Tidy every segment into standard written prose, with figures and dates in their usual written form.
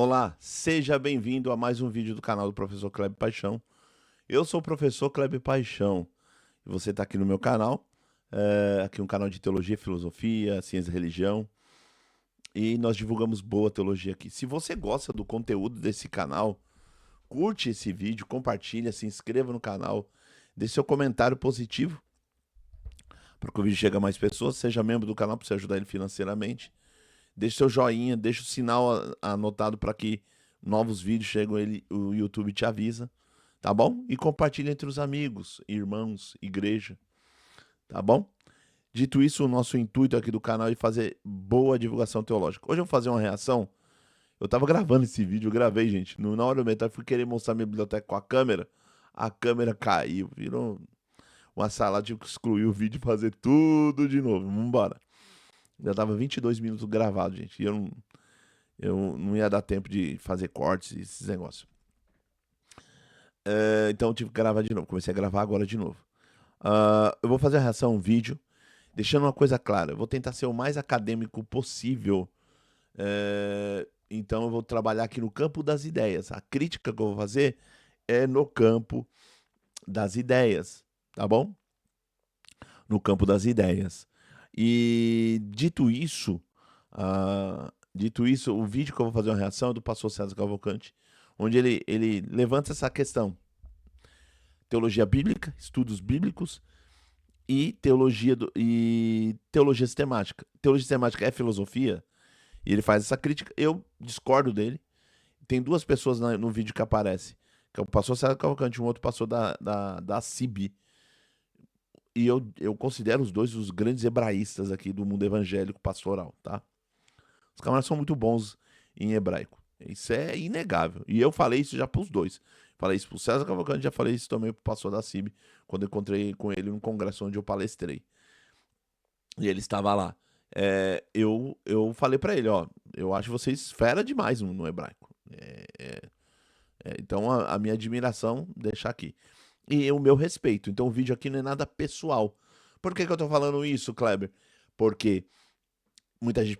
Olá, seja bem-vindo a mais um vídeo do canal do Professor Kleber Paixão. Eu sou o Professor Kleber Paixão e você está aqui no meu canal, aqui um canal de teologia, filosofia, ciência e religião, e nós divulgamos boa teologia aqui. Se você gosta do conteúdo desse canal, curte esse vídeo, compartilha, se inscreva no canal, deixe seu comentário positivo para que o vídeo chegue a mais pessoas, seja membro do canal para você ajudar ele financeiramente. Deixe seu joinha, deixe o sinal anotado para que novos vídeos cheguem, o YouTube te avisa, tá bom? E compartilhe entre os amigos, irmãos, igreja, tá bom? Dito isso, o nosso intuito aqui do canal é fazer boa divulgação teológica. Hoje eu vou fazer uma reação. Eu tava gravando esse vídeo, eu gravei, gente. Na hora do metade, fui querer mostrar minha biblioteca com a câmera caiu, virou uma salada, tive que excluir o vídeo e fazer tudo de novo. Vambora. Já tava 22 minutos gravado, gente. E eu não ia dar tempo de fazer cortes e esses negócios. Então eu tive que gravar de novo. Comecei a gravar agora de novo. Eu vou fazer a reação a um vídeo, deixando uma coisa clara. Eu vou tentar ser o mais acadêmico possível. Então eu vou trabalhar aqui no campo das ideias. A crítica que eu vou fazer é no campo das ideias, tá bom? No campo das ideias. E dito isso, o vídeo que eu vou fazer uma reação é do pastor César Cavalcante, onde ele levanta essa questão: teologia bíblica, estudos bíblicos e teologia sistemática. Teologia sistemática é filosofia, e ele faz essa crítica. Eu discordo dele. Tem duas pessoas no vídeo que aparece, que é o pastor César Cavalcante e um outro pastor da CIB. E eu considero os dois os grandes hebraístas aqui do mundo evangélico pastoral, tá? Os camaradas são muito bons em hebraico. Isso é inegável. E eu falei isso já pros dois. Falei isso pro César Cavalcante, já falei isso também pro pastor da CIB, quando eu encontrei com ele num congresso onde eu palestrei. E ele estava lá. Eu falei pra ele, ó, eu acho vocês fera demais no hebraico. Então a minha admiração, deixa aqui. E o meu respeito. Então o vídeo aqui não é nada pessoal. Por que eu tô falando isso, Kleber? Porque muita gente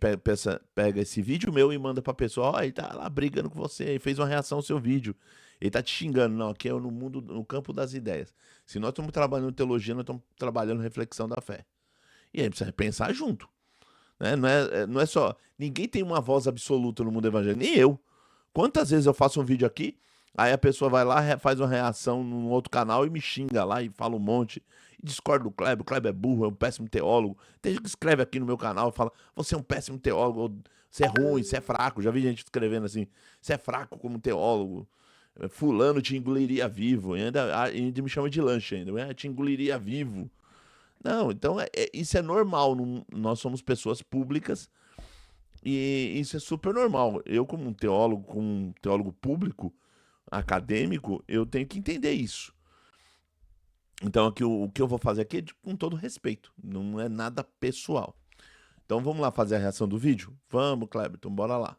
pega esse vídeo meu e manda pra pessoa: ó, ele tá lá brigando com você, ele fez uma reação ao seu vídeo, ele tá te xingando. Não, aqui é no mundo, no campo das ideias. Se nós estamos trabalhando teologia, nós estamos trabalhando reflexão da fé. E aí precisa pensar junto, né? Não é só... Ninguém tem uma voz absoluta no mundo evangélico, nem eu. Quantas vezes eu faço um vídeo aqui, aí a pessoa vai lá, faz uma reação num outro canal e me xinga lá e fala um monte. E discorda do Kleber, o Kleber é burro, é um péssimo teólogo. Tem gente que escreve aqui no meu canal e fala: você é um péssimo teólogo, ou você é ruim, você é fraco. Já vi gente escrevendo assim: você é fraco como teólogo. Fulano te engoliria vivo. E ainda me chama de lanche ainda. Te engoliria vivo. Não, então isso é normal. Nós somos pessoas públicas e isso é super normal. Eu, como um teólogo público, acadêmico, eu tenho que entender isso. Então aqui, o que eu vou fazer aqui é com todo respeito, não é nada pessoal. Então vamos lá fazer a reação do vídeo? Vamos, Kleber, então bora lá.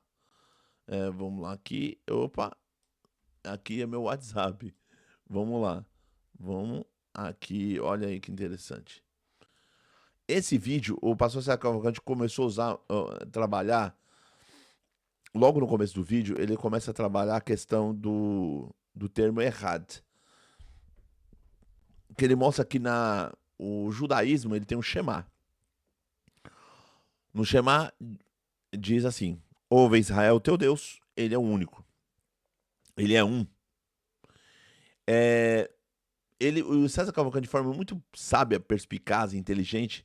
Vamos lá aqui. Opa, aqui é meu WhatsApp. Vamos lá. Vamos aqui, olha aí que interessante. Esse vídeo, o pastor Sérgio Cavalcante começou a usar, trabalhar, logo no começo do vídeo, ele começa a trabalhar a questão do termo errad. Que ele mostra que o judaísmo ele tem um Shema. No Shema diz assim: ouve Israel, teu Deus, ele é o único. Ele é um. O César Cavalcante, de forma muito sábia, perspicaz e inteligente,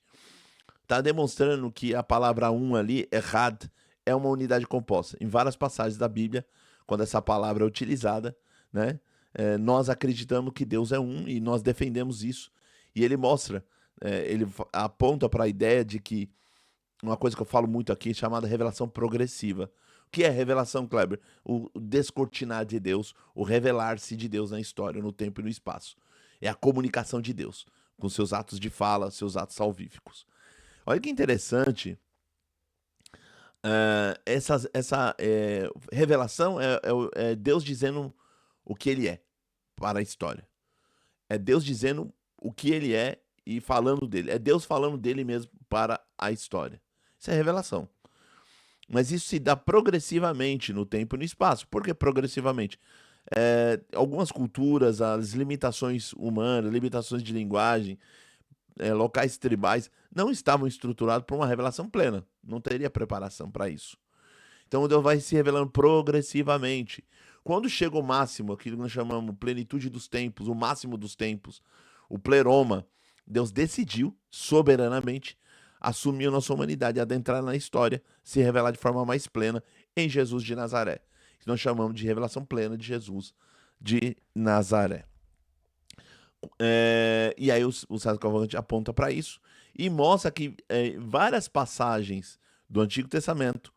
está demonstrando que a palavra um ali, errad, é uma unidade composta. Em várias passagens da Bíblia, quando essa palavra é utilizada, né, nós acreditamos que Deus é um e nós defendemos isso. E ele mostra, ele aponta para a ideia de que uma coisa que eu falo muito aqui, chamada revelação progressiva. O que é revelação, Kleber? O descortinar de Deus, o revelar-se de Deus na história, no tempo e no espaço. É a comunicação de Deus, com seus atos de fala, seus atos salvíficos. Olha que interessante, essa revelação é Deus dizendo o que ele é para a história. É Deus dizendo o que ele é e falando dele. É Deus falando dele mesmo para a história. Isso é revelação. Mas isso se dá progressivamente no tempo e no espaço. Por que progressivamente? Algumas culturas, as limitações humanas, limitações de linguagem, locais tribais, não estavam estruturados para uma revelação plena. Não teria preparação para isso. Então Deus vai se revelando progressivamente. Quando chega o máximo, aquilo que nós chamamos plenitude dos tempos, o máximo dos tempos, o pleroma, Deus decidiu, soberanamente, assumir a nossa humanidade, adentrar na história, se revelar de forma mais plena em Jesus de Nazaré. Que nós chamamos de revelação plena de Jesus de Nazaré. E aí o César Cavalcante aponta para isso e mostra que várias passagens do Antigo Testamento,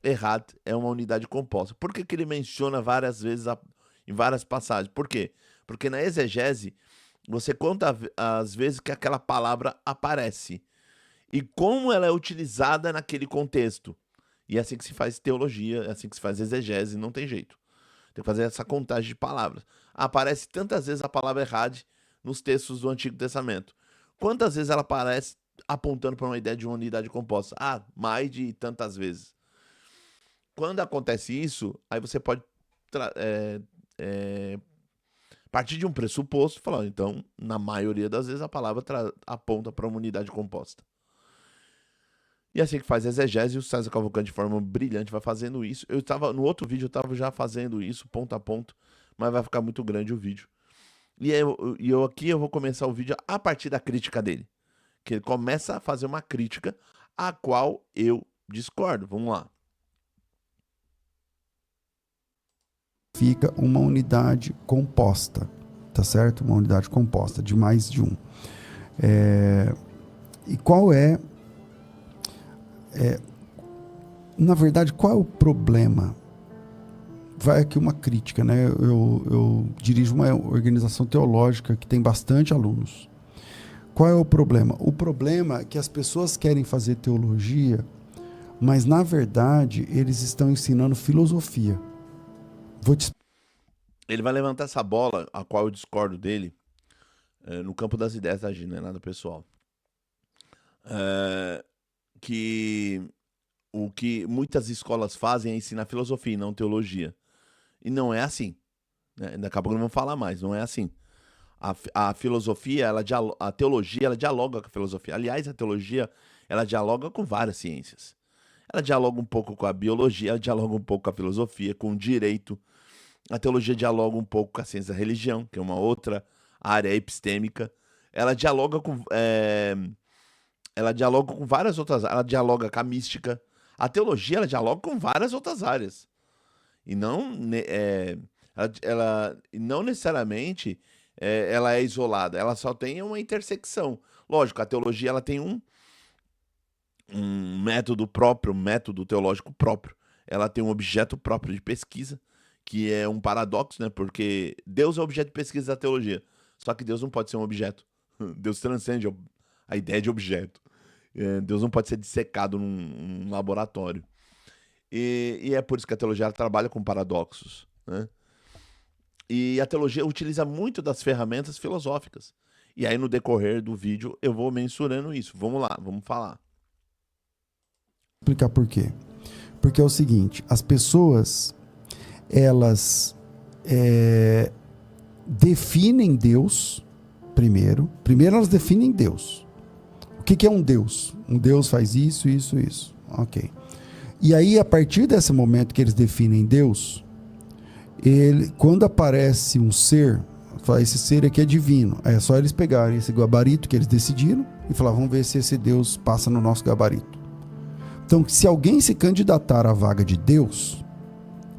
Errad é uma unidade composta. Por que ele menciona várias vezes em várias passagens? Por quê? Porque na exegese você conta as vezes que aquela palavra aparece e como ela é utilizada naquele contexto. E é assim que se faz teologia, é assim que se faz exegese, não tem jeito. Tem que fazer essa contagem de palavras. Aparece tantas vezes a palavra Errad nos textos do Antigo Testamento. Quantas vezes ela aparece apontando para uma ideia de uma unidade composta? Mais de tantas vezes. Quando acontece isso, aí você pode partir de um pressuposto e falar, então, na maioria das vezes a palavra aponta para uma unidade composta. E assim que faz exegese, o César Cavalcante de forma brilhante vai fazendo isso. No outro vídeo eu estava já fazendo isso, ponto a ponto, mas vai ficar muito grande o vídeo. E aqui eu vou começar o vídeo a partir da crítica dele. Que ele começa a fazer uma crítica a qual eu discordo. Vamos lá. Fica uma unidade composta, tá certo? Uma unidade composta de mais de um. E qual na verdade, qual é o problema? Vai aqui uma crítica, né? Eu dirijo uma organização teológica que tem bastante alunos. Qual é o problema? O problema é que as pessoas querem fazer teologia, mas na verdade eles estão ensinando filosofia. Ele vai levantar essa bola, a qual eu discordo dele, no campo das ideias da Gina, não é nada pessoal. Que o que muitas escolas fazem é ensinar filosofia e não teologia. E não é assim. Né? Daqui a pouco não vamos falar mais, não é assim. A filosofia, a teologia, ela dialoga com a filosofia. Aliás, a teologia, ela dialoga com várias ciências. Ela dialoga um pouco com a biologia, ela dialoga um pouco com a filosofia, com o direito. A teologia dialoga um pouco com a ciência da religião, que é uma outra área epistêmica. Ela dialoga com várias outras áreas. Ela dialoga com a mística. A teologia, ela dialoga com várias outras áreas. E não, não necessariamente ela é isolada. Ela só tem uma intersecção. Lógico, a teologia ela tem um método próprio, um método teológico próprio. Ela tem um objeto próprio de pesquisa, que é um paradoxo, né? Porque Deus é o objeto de pesquisa da teologia. Só que Deus não pode ser um objeto. Deus transcende a ideia de objeto. Deus não pode ser dissecado num laboratório. E é por isso que a teologia ela trabalha com paradoxos, né? E a teologia utiliza muito das ferramentas filosóficas. E aí no decorrer do vídeo eu vou mensurando isso. Vamos lá, vamos falar. Explicar por quê. Porque é o seguinte, as pessoas, elas definem Deus primeiro. Primeiro elas definem Deus. O que é um Deus? Um Deus faz isso, isso, isso. Ok. E aí, a partir desse momento que eles definem Deus, quando aparece um ser, esse ser aqui é divino. É só eles pegarem esse gabarito que eles decidiram e falar, vamos ver se esse Deus passa no nosso gabarito. Então, se alguém se candidatar à vaga de Deus,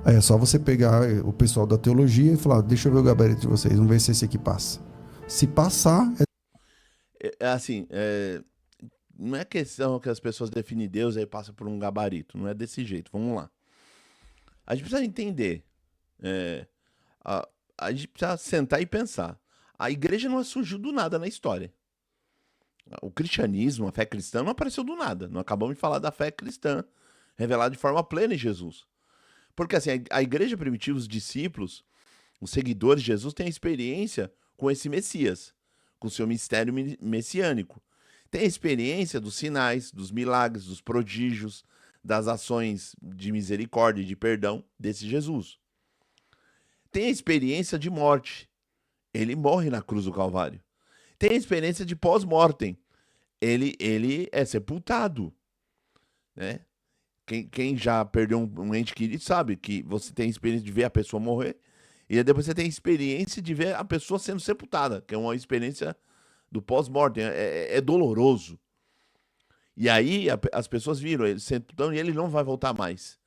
é só você pegar o pessoal da teologia e falar, deixa eu ver o gabarito de vocês, vamos ver se esse aqui passa. Se passar... Não é questão que as pessoas definem Deus e aí passa por um gabarito. Não é desse jeito. Vamos lá. A gente precisa entender. A gente precisa sentar e pensar. A igreja não surgiu do nada na história. O cristianismo, a fé cristã, não apareceu do nada. Não acabamos de falar da fé cristã revelada de forma plena em Jesus. Porque assim, a igreja primitiva, os discípulos, os seguidores de Jesus têm experiência com esse Messias, com o seu ministério messiânico. Tem a experiência dos sinais, dos milagres, dos prodígios, das ações de misericórdia e de perdão desse Jesus. Tem a experiência de morte. Ele morre na cruz do Calvário. Tem a experiência de pós-mortem. Ele é sepultado, né? Quem já perdeu um ente querido sabe que você tem a experiência de ver a pessoa morrer e depois você tem a experiência de ver a pessoa sendo sepultada, que é uma experiência do pós-mortem. É doloroso. E aí as pessoas viram ele sepultando e ele não vai voltar mais.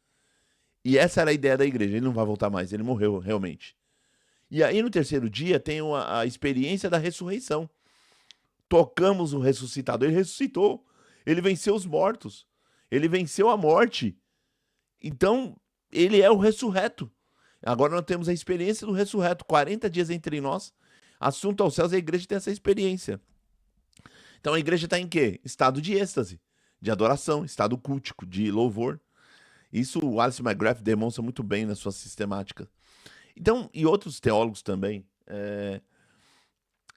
E essa era a ideia da igreja. Ele não vai voltar mais. Ele morreu realmente. E aí no terceiro dia tem a experiência da ressurreição. Tocamos o ressuscitado. Ele ressuscitou. Ele venceu os mortos. Ele venceu a morte. Então, ele é o ressurreto. Agora nós temos a experiência do ressurreto. 40 dias entre nós. Assunto aos céus, a igreja tem essa experiência. Então a igreja está em quê? Estado de êxtase, de adoração, estado cultico, de louvor. Isso o Alice McGrath demonstra muito bem na sua sistemática. Então, e outros teólogos também.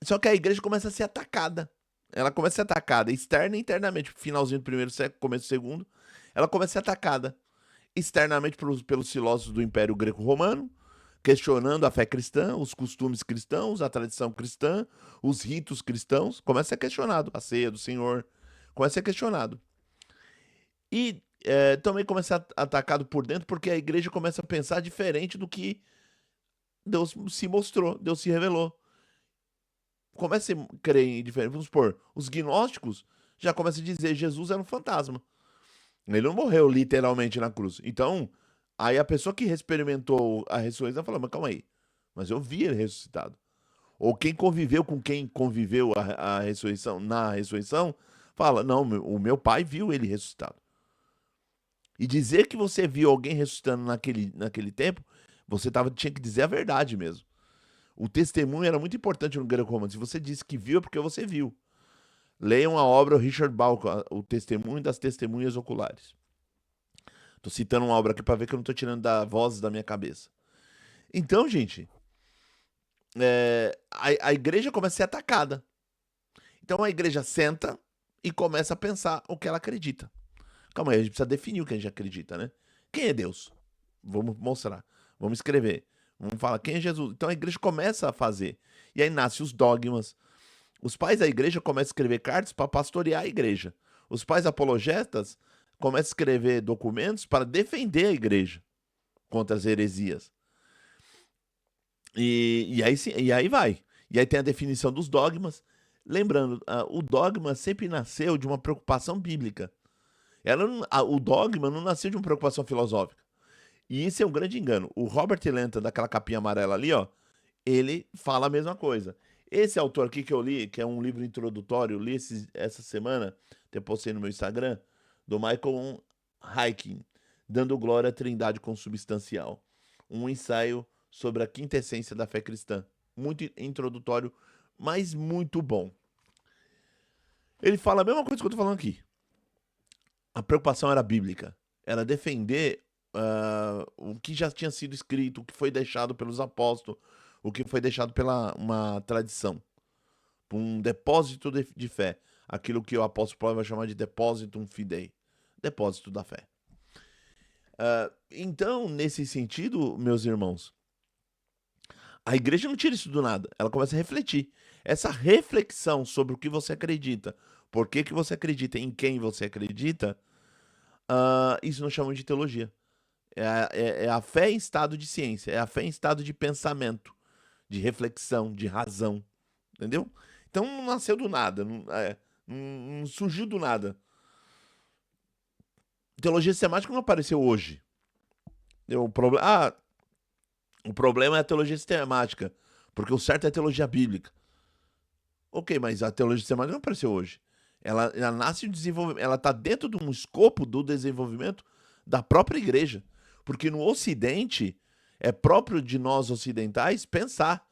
Só que a igreja começa a ser atacada. Ela começa a ser atacada externa e internamente. Finalzinho do primeiro século, começo do segundo. Ela começa a ser atacada externamente pelos filósofos do Império Greco-Romano, questionando a fé cristã, os costumes cristãos, a tradição cristã, os ritos cristãos. Começa a ser questionado. A ceia do Senhor começa a ser questionado. E também começa a ser atacado por dentro porque a igreja começa a pensar diferente do que Deus se mostrou, Deus se revelou. Começa a crer em diferente. Vamos supor, os gnósticos já começam a dizer Jesus era um fantasma. Ele não morreu literalmente na cruz. Então, aí a pessoa que experimentou a ressurreição falou, mas calma aí, mas eu vi ele ressuscitado. Ou quem conviveu com quem conviveu a ressurreição, na ressurreição, fala, não, o meu pai viu ele ressuscitado. E dizer que você viu alguém ressuscitando naquele tempo, você tinha que dizer a verdade mesmo. O testemunho era muito importante no Greco-Romano. Se você disse que viu, é porque você viu. Leiam a obra do Richard Bauckham, O Testemunho das Testemunhas Oculares. Estou citando uma obra aqui para ver que eu não estou tirando vozes da minha cabeça. Então, gente, a igreja começa a ser atacada. Então a igreja senta e começa a pensar o que ela acredita. Calma aí, a gente precisa definir o que a gente acredita, né? Quem é Deus? Vamos mostrar. Vamos escrever. Vamos falar quem é Jesus. Então a igreja começa a fazer. E aí nascem os dogmas. Os pais da igreja começam a escrever cartas para pastorear a igreja. Os pais apologetas começam a escrever documentos para defender a igreja contra as heresias. E aí vai. E aí tem a definição dos dogmas. Lembrando, o dogma sempre nasceu de uma preocupação bíblica. O dogma não nasceu de uma preocupação filosófica. E isso é um grande engano. O Robert Lenton, daquela capinha amarela ali, ó, ele fala a mesma coisa. Esse autor aqui que eu li, que é um livro introdutório, li essa semana, até postei no meu Instagram, do Michael Hiking, Dando Glória à Trindade Consubstancial. Um ensaio sobre a quinta essência da fé cristã. Muito introdutório, mas muito bom. Ele fala a mesma coisa que eu tô falando aqui. A preocupação era bíblica. Era defender o que já tinha sido escrito, o que foi deixado pelos apóstolos, o que foi deixado pela uma tradição, um depósito de fé, aquilo que o apóstolo Paulo vai chamar de depositum fidei, depósito da fé. Então, nesse sentido, meus irmãos, a igreja não tira isso do nada, ela começa a refletir. Essa reflexão sobre o que você acredita, por que você acredita, em quem você acredita, isso nós chamamos de teologia. É a fé em estado de ciência, é a fé em estado de pensamento, de reflexão, de razão, entendeu? Então não nasceu do nada, não surgiu do nada. Teologia sistemática não apareceu hoje. O problema é a teologia sistemática, porque o certo é a teologia bíblica. Ok, mas a teologia sistemática não apareceu hoje. Ela nasce de desenvolvimento, ela está dentro de um escopo do desenvolvimento da própria igreja. Porque no Ocidente, é próprio de nós ocidentais pensar,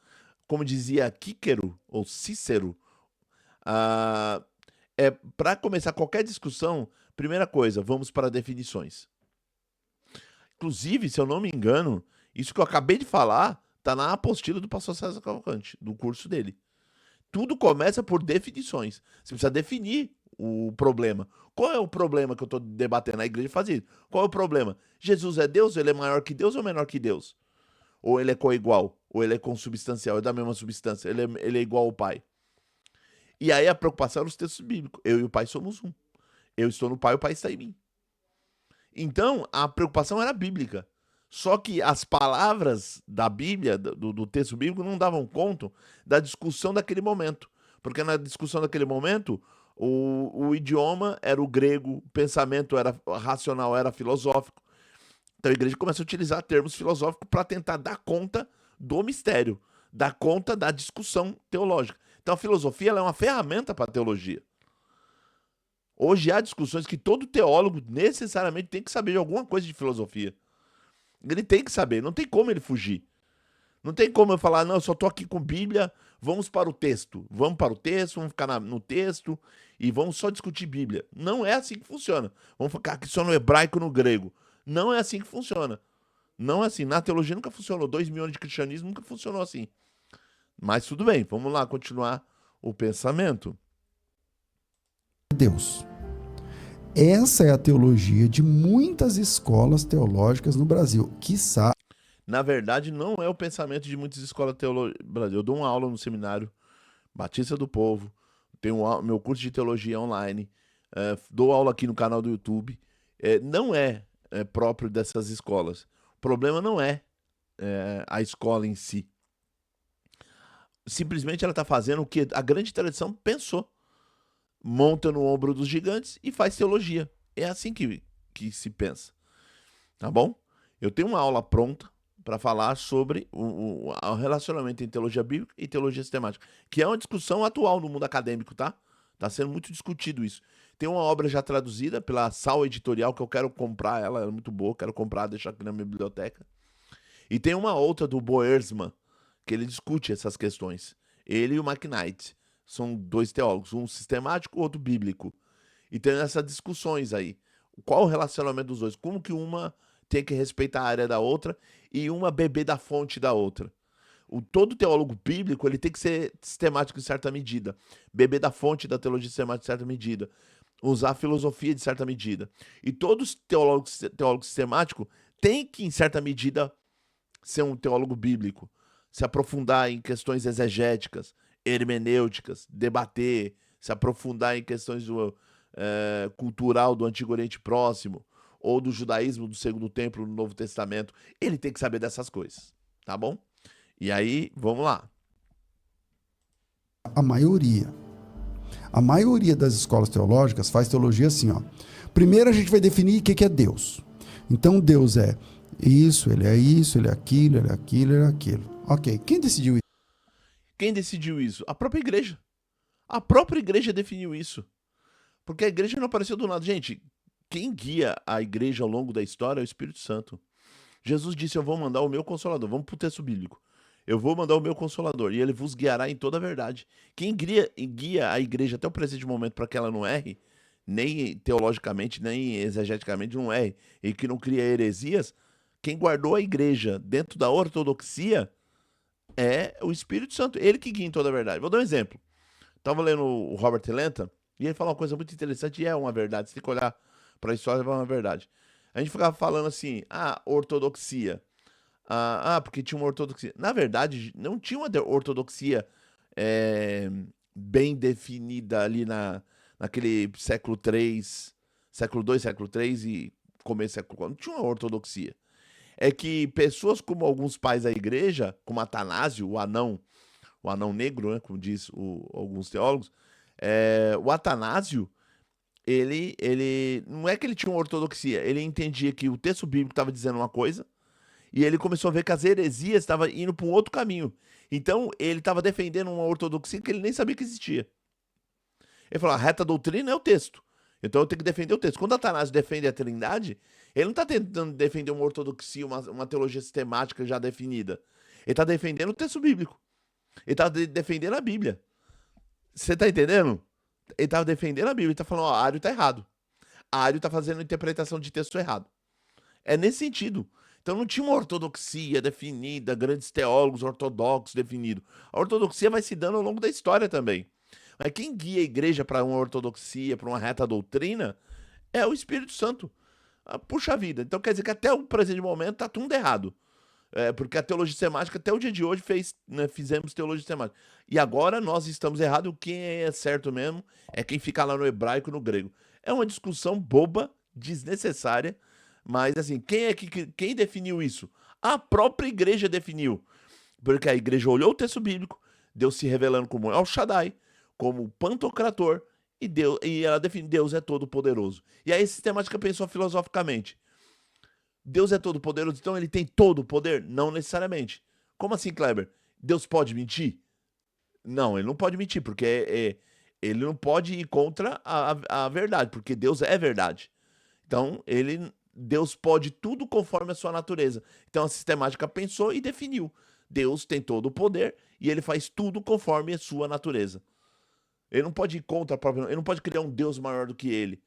como dizia Cícero, ou Cícero, para começar qualquer discussão, primeira coisa, vamos para definições. Inclusive, se eu não me engano, isso que eu acabei de falar está na apostila do pastor César Cavalcante, do curso dele. Tudo começa por definições. Você precisa definir o problema. Qual é o problema que eu estou debatendo? A igreja faz isso. Qual é o problema? Jesus é Deus? Ele é maior que Deus ou menor que Deus? Ou ele é coigual? Ou ele é consubstancial? É da mesma substância? Ele é igual ao Pai? E aí a preocupação era os textos bíblicos. Eu e o Pai somos um. Eu estou no Pai, o Pai está em mim. Então, a preocupação era bíblica. Só que as palavras da Bíblia, do texto bíblico, não davam conta da discussão daquele momento. Porque na discussão daquele momento, o idioma era o grego, o pensamento era racional, era filosófico. Então a igreja começa a utilizar termos filosóficos para tentar dar conta do mistério, dar conta da discussão teológica. Então a filosofia ela é uma ferramenta para a teologia. Hoje há discussões que todo teólogo necessariamente tem que saber de alguma coisa de filosofia. Ele tem que saber, não tem como ele fugir. Não tem como eu falar, não, eu só estou aqui com Bíblia, vamos para o texto. Vamos para o texto, vamos ficar no texto e vamos só discutir Bíblia. Não é assim que funciona. Vamos ficar aqui só no hebraico e no grego. Não é assim que funciona. Não é assim. Na teologia nunca funcionou. 2000 anos de cristianismo nunca funcionou assim. Mas tudo bem, vamos lá continuar o pensamento. Deus. Essa é a teologia de muitas escolas teológicas no Brasil, quiçá. Na verdade, não é o pensamento de muitas escolas teológicas no Brasil. Eu dou uma aula no seminário Batista do Povo, tenho meu curso de teologia online, dou aula aqui no canal do YouTube. Não é próprio dessas escolas. O problema não é a escola em si. Simplesmente ela está fazendo o que a grande tradição pensou. Monta no ombro dos gigantes e faz teologia. É assim que se pensa. Tá bom? Eu tenho uma aula pronta para falar sobre o relacionamento entre teologia bíblica e teologia sistemática, que é uma discussão atual no mundo acadêmico, tá? Tá sendo muito discutido isso. Tem uma obra já traduzida pela Sal Editorial, que eu quero comprar, ela é muito boa, quero comprar, deixar aqui na minha biblioteca. E tem uma outra do Boersma, que ele discute essas questões. Ele e o McKnight. São dois teólogos, um sistemático, outro bíblico. E tem essas discussões aí. Qual o relacionamento dos dois? Como que uma tem que respeitar a área da outra e uma beber da fonte da outra? Todo teólogo bíblico ele tem que ser sistemático em certa medida. Beber da fonte da teologia sistemática em certa medida. Usar a filosofia de certa medida. E todos teólogos sistemáticos têm que, em certa medida, ser um teólogo bíblico. Se aprofundar em questões exegéticas, hermenêuticas, debater, se aprofundar em questões cultural do Antigo Oriente Próximo ou do judaísmo do Segundo Templo no Novo Testamento. Ele tem que saber dessas coisas, tá bom? E aí, vamos lá. A maioria das escolas teológicas faz teologia assim, ó. Primeiro a gente vai definir o que é Deus. Então Deus é isso, ele é aquilo, ele é aquilo, ele é aquilo. Ok, quem decidiu isso? Quem decidiu isso? A própria igreja. A própria igreja definiu isso. Porque a igreja não apareceu do nada. Gente, quem guia a igreja ao longo da história é o Espírito Santo. Jesus disse, eu vou mandar o meu Consolador. Vamos para o texto bíblico. Eu vou mandar o meu Consolador e ele vos guiará em toda a verdade. Quem guia a igreja até o presente momento para que ela não erre, nem teologicamente, nem exegeticamente não erre, e que não cria heresias, quem guardou a igreja dentro da ortodoxia é o Espírito Santo. Ele que guia em toda a verdade. Vou dar um exemplo. Estava lendo o Robert Lenta e ele falou uma coisa muito interessante e é uma verdade. Você tem que olhar para a história e é uma verdade. A gente ficava falando assim, ortodoxia. Porque tinha uma ortodoxia. Na verdade, não tinha uma ortodoxia bem definida ali naquele século III, século II, século III e começo do século IV. Não tinha uma ortodoxia. É que pessoas como alguns pais da igreja, como Atanásio, o anão negro, né, como diz alguns teólogos, o Atanásio, ele não é que ele tinha uma ortodoxia, ele entendia que o texto bíblico estava dizendo uma coisa, e ele começou a ver que as heresias estavam indo para um outro caminho. Então, ele estava defendendo uma ortodoxia que ele nem sabia que existia. Ele falou, a reta doutrina é o texto. Então eu tenho que defender o texto. Quando Atanásio defende a Trindade, ele não está tentando defender uma ortodoxia, uma teologia sistemática já definida. Ele está defendendo o texto bíblico. Ele está defendendo a Bíblia. Você está entendendo? Ele está defendendo a Bíblia. Ele está falando, Ário está errado. Ário está fazendo interpretação de texto errado. É nesse sentido. Então não tinha uma ortodoxia definida, grandes teólogos ortodoxos definidos. A ortodoxia vai se dando ao longo da história também. Mas quem guia a igreja para uma ortodoxia, para uma reta doutrina, é o Espírito Santo. Puxa vida. Então quer dizer que até o presente momento tá tudo errado. Porque a teologia sistemática, até o dia de hoje, fizemos teologia sistemática. E agora nós estamos errados. Quem é certo mesmo é quem fica lá no hebraico e no grego. É uma discussão boba, desnecessária, mas assim, quem definiu isso? A própria igreja definiu. Porque a igreja olhou o texto bíblico, Deus se revelando como El Shaddai, como Pantocrator, e ela define Deus é todo poderoso. E aí a sistemática pensou filosoficamente. Deus é todo poderoso, então ele tem todo o poder? Não necessariamente. Como assim, Kleber? Deus pode mentir? Não, ele não pode mentir, porque ele não pode ir contra a verdade, porque Deus é verdade. Então, Deus pode tudo conforme a sua natureza. Então, a sistemática pensou e definiu. Deus tem todo o poder e ele faz tudo conforme a sua natureza. Ele não pode ir contra a própria... Ele não pode criar um Deus maior do que ele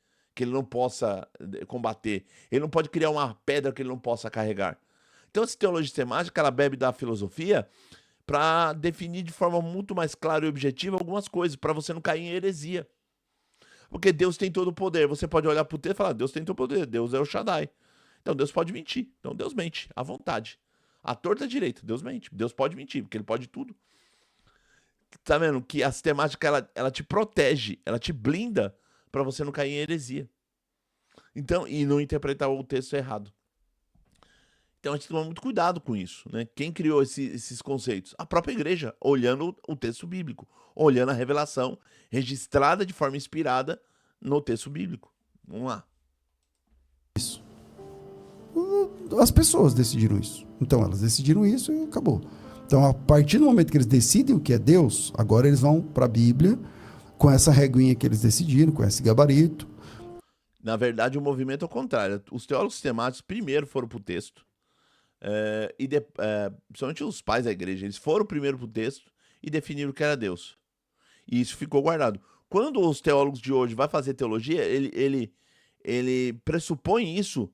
não possa combater. Ele não pode criar uma pedra que ele não possa carregar. Então, essa teologia sistemática, ela bebe da filosofia para definir de forma muito mais clara e objetiva algumas coisas, para você não cair em heresia. Porque Deus tem todo o poder. Você pode olhar para o texto e falar, Deus tem todo o poder, Deus é o Shaddai. Então, Deus pode mentir. Então, Deus mente, à vontade. À torta direita, Deus mente. Deus pode mentir, porque ele pode tudo. Tá vendo? Que a sistemática, ela te protege, ela te blinda para você não cair em heresia. Então, e não interpretar o texto errado. Então a gente toma muito cuidado com isso, né? Quem criou esses conceitos? A própria igreja, olhando o texto bíblico, olhando a revelação registrada de forma inspirada no texto bíblico. Vamos lá. Isso. As pessoas decidiram isso. Então elas decidiram isso e acabou. Então a partir do momento que eles decidem o que é Deus, agora eles vão para a Bíblia com essa reguinha que eles decidiram, com esse gabarito. Na verdade, o movimento é o contrário. Os teólogos sistemáticos primeiro foram para o texto, principalmente os pais da igreja, eles foram primeiro para o texto e definiram o que era Deus. E isso ficou guardado. Quando os teólogos de hoje vão fazer teologia, ele pressupõe isso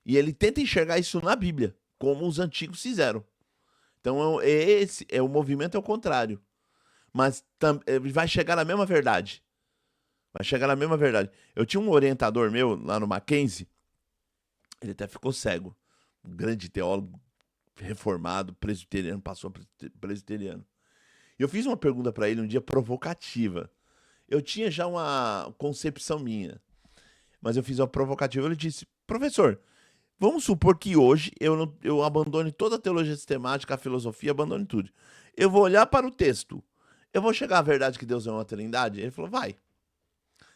e ele tenta enxergar isso na Bíblia, como os antigos fizeram. Então, o movimento é o contrário. Mas vai chegar na mesma verdade. Vai chegar na mesma verdade. Eu tinha um orientador meu lá no Mackenzie, ele até ficou cego. Um grande teólogo, reformado, presbiteriano, passou presbiteriano. E eu fiz uma pergunta para ele um dia provocativa. Eu tinha já uma concepção minha, mas eu fiz uma provocativa. Ele disse, professor, vamos supor que hoje eu abandone toda a teologia sistemática, a filosofia, abandone tudo. Eu vou olhar para o texto. Eu vou chegar à verdade que Deus é uma trindade? Ele falou, vai.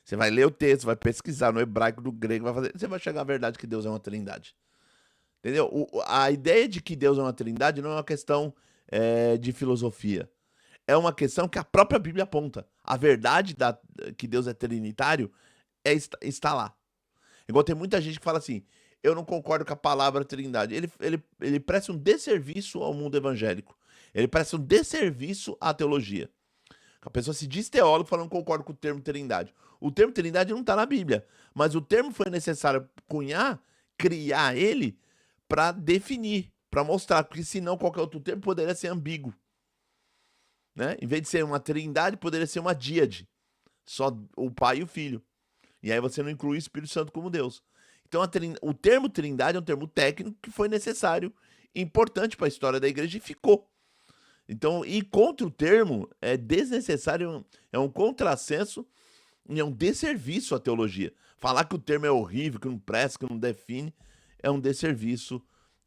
Você vai ler o texto, vai pesquisar no hebraico, no grego, você vai chegar à verdade que Deus é uma trindade. Entendeu? A ideia de que Deus é uma trindade não é uma questão de filosofia. É uma questão que a própria Bíblia aponta. A verdade que Deus é trinitário está lá. Igual tem muita gente que fala assim, eu não concordo com a palavra trindade. Ele presta um desserviço ao mundo evangélico. Ele presta um desserviço à teologia. A pessoa se diz teólogo falando que concorda com o termo trindade. O termo trindade não está na Bíblia, mas o termo foi necessário criar ele para definir, para mostrar, porque senão qualquer outro termo poderia ser ambíguo. Né? Em vez de ser uma trindade, poderia ser uma díade. Só o pai e o filho. E aí você não inclui o Espírito Santo como Deus. Então o termo trindade é um termo técnico que foi necessário, importante para a história da igreja e ficou. Então, ir contra o termo é desnecessário, é um contrassenso e é um desserviço à teologia. Falar que o termo é horrível, que não presta, que não define, é um desserviço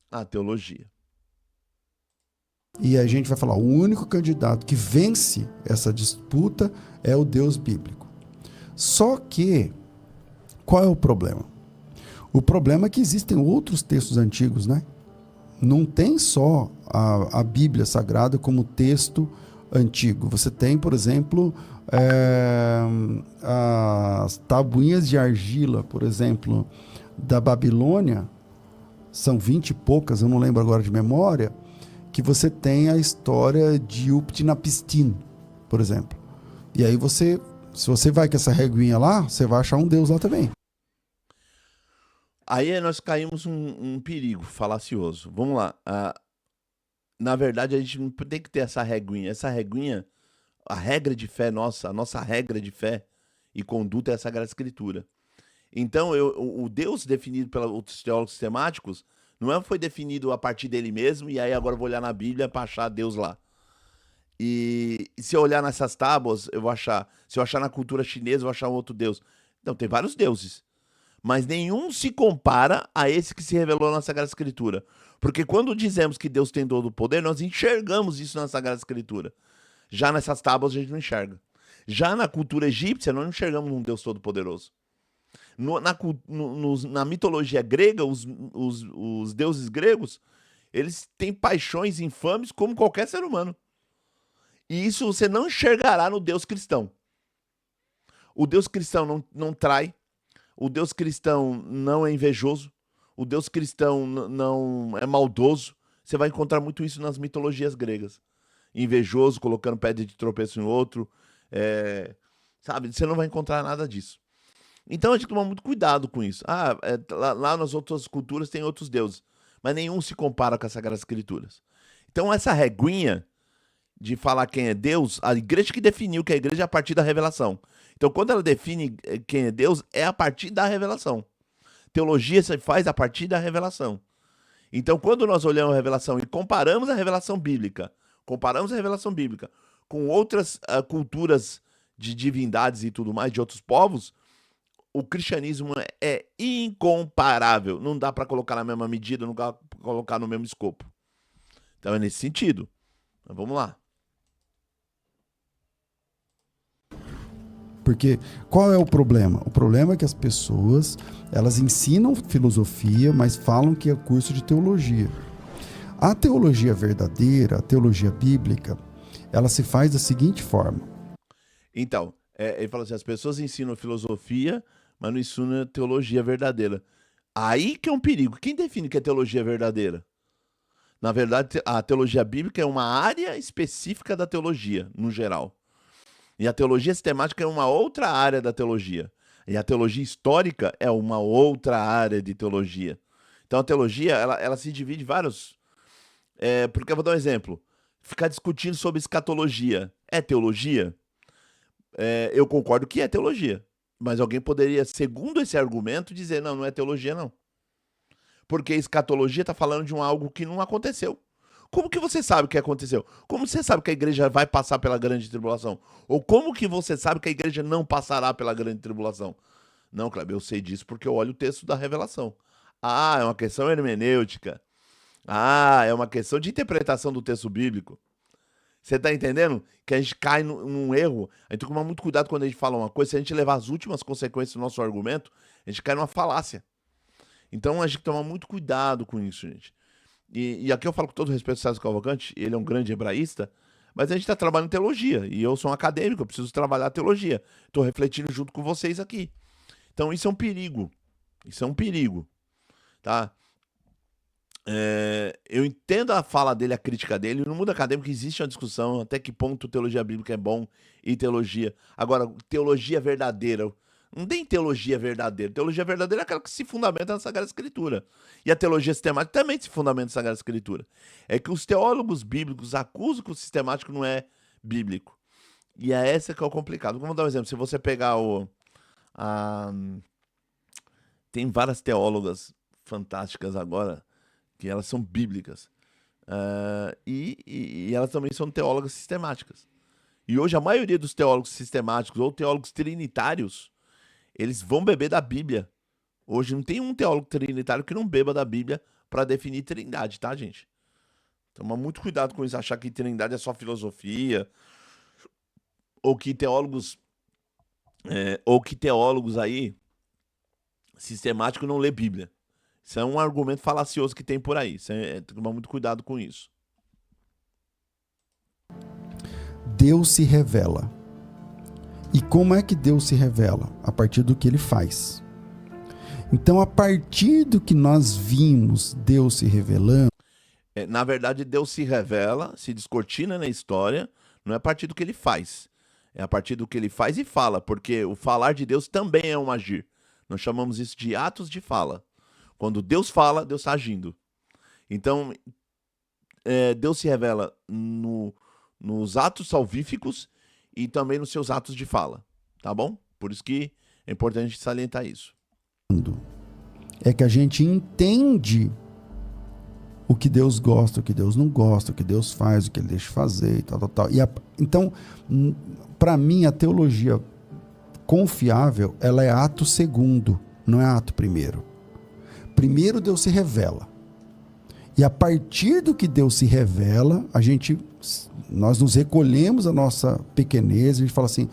à teologia. E a gente vai falar, o único candidato que vence essa disputa é o Deus bíblico. Só que, qual é o problema? O problema é que existem outros textos antigos, né? Não tem só a Bíblia Sagrada como texto antigo. Você tem, por exemplo, as tabuinhas de argila, por exemplo, da Babilônia, são 20 e poucas, eu não lembro agora de memória, que você tem a história de Uptinapistin, por exemplo. E aí se você vai com essa reguinha lá, você vai achar um Deus lá também. Aí nós caímos um perigo falacioso. Vamos lá. Na verdade, a gente não tem que ter essa reguinha. Essa reguinha, a regra de fé nossa, a nossa regra de fé e conduta é a Sagrada Escritura. Então, o Deus definido pelos teólogos sistemáticos foi definido a partir dele mesmo, e aí agora eu vou olhar na Bíblia para achar Deus lá. E se eu olhar nessas tábuas, eu vou achar. Se eu achar na cultura chinesa, eu vou achar um outro Deus. Então, tem vários deuses. Mas nenhum se compara a esse que se revelou na Sagrada Escritura. Porque quando dizemos que Deus tem todo o poder, nós enxergamos isso na Sagrada Escritura. Já nessas tábuas a gente não enxerga. Já na cultura egípcia, nós não enxergamos um Deus todo-poderoso. Na mitologia grega, os deuses gregos, eles têm paixões infames como qualquer ser humano. E isso você não enxergará no Deus cristão. O Deus cristão não trai. O Deus cristão não é invejoso. O Deus cristão não é maldoso. Você vai encontrar muito isso nas mitologias gregas. Invejoso, colocando pedra de tropeço em outro. Sabe? Você não vai encontrar nada disso. Então a gente toma muito cuidado com isso. Lá nas outras culturas tem outros deuses. Mas nenhum se compara com as Sagradas Escrituras. Então essa reguinha de falar quem é Deus, a igreja que definiu que a igreja é a partir da revelação. Então, quando ela define quem é Deus, é a partir da revelação. Teologia se faz a partir da revelação. Então, quando nós olhamos a revelação e comparamos a revelação bíblica com outras culturas de divindades e tudo mais, de outros povos, o cristianismo é incomparável. Não dá para colocar na mesma medida, não dá para colocar no mesmo escopo. Então, é nesse sentido. Mas vamos lá. Porque qual é o problema? O problema é que as pessoas, elas ensinam filosofia, mas falam que é curso de teologia. A teologia verdadeira, a teologia bíblica, ela se faz da seguinte forma. Então, ele fala assim, as pessoas ensinam filosofia, mas não ensinam teologia verdadeira. Aí que é um perigo. Quem define que é teologia verdadeira? Na verdade, a teologia bíblica é uma área específica da teologia, no geral. E a teologia sistemática é uma outra área da teologia. E a teologia histórica é uma outra área de teologia. Então a teologia, ela se divide em vários... porque eu vou dar um exemplo. Ficar discutindo sobre escatologia é teologia? Eu concordo que é teologia. Mas alguém poderia, segundo esse argumento, dizer, não é teologia não. Porque escatologia está falando de algo que não aconteceu. Como que você sabe o que aconteceu? Como você sabe que a igreja vai passar pela grande tribulação? Ou como que você sabe que a igreja não passará pela grande tribulação? Não, Kleber, eu sei disso porque eu olho o texto da revelação. É uma questão hermenêutica. É uma questão de interpretação do texto bíblico. Você está entendendo? Que a gente cai num erro. A gente tem que tomar muito cuidado quando a gente fala uma coisa. Se a gente levar as últimas consequências do nosso argumento, a gente cai numa falácia. Então a gente tem que tomar muito cuidado com isso, gente. E aqui eu falo com todo respeito ao César Cavalcante, ele é um grande hebraísta, mas a gente está trabalhando em teologia, e eu sou um acadêmico, eu preciso trabalhar a teologia. Estou refletindo junto com vocês aqui. Então isso é um perigo. Isso é um perigo. Tá? Eu entendo a fala dele, a crítica dele. No mundo acadêmico existe uma discussão até que ponto teologia bíblica é bom e teologia. Agora, teologia verdadeira... Não tem teologia verdadeira. Teologia verdadeira é aquela que se fundamenta na Sagrada Escritura. E a teologia sistemática também se fundamenta na Sagrada Escritura. É que os teólogos bíblicos acusam que o sistemático não é bíblico. E é essa que é o complicado. Vamos dar um exemplo. Se você pegar tem várias teólogas fantásticas agora, que elas são bíblicas. E elas também são teólogas sistemáticas. E hoje a maioria dos teólogos sistemáticos ou teólogos trinitários, eles vão beber da Bíblia. Hoje não tem um teólogo trinitário que não beba da Bíblia para definir trindade, tá, gente? Toma muito cuidado com isso, achar que trindade é só filosofia, ou que teólogos aí sistemático não lê Bíblia. Isso é um argumento falacioso que tem por aí. Tem que tomar muito cuidado com isso. Deus se revela. E como é que Deus se revela? A partir do que ele faz. Então, a partir do que nós vimos Deus se revelando... Na verdade, Deus se revela, se descortina na história, não é a partir do que ele faz. É a partir do que ele faz e fala, porque o falar de Deus também é um agir. Nós chamamos isso de atos de fala. Quando Deus fala, Deus está agindo. Então, Deus se revela nos atos salvíficos e também nos seus atos de fala, tá bom? Por isso que é importante salientar isso. É que a gente entende o que Deus gosta, o que Deus não gosta, o que Deus faz, o que Ele deixa fazer e tal, tal, tal. Então, para mim, a teologia confiável, ela é ato segundo, não é ato primeiro. Primeiro Deus se revela. E a partir do que Deus se revela, nós nos recolhemos a nossa pequenez e a gente fala assim,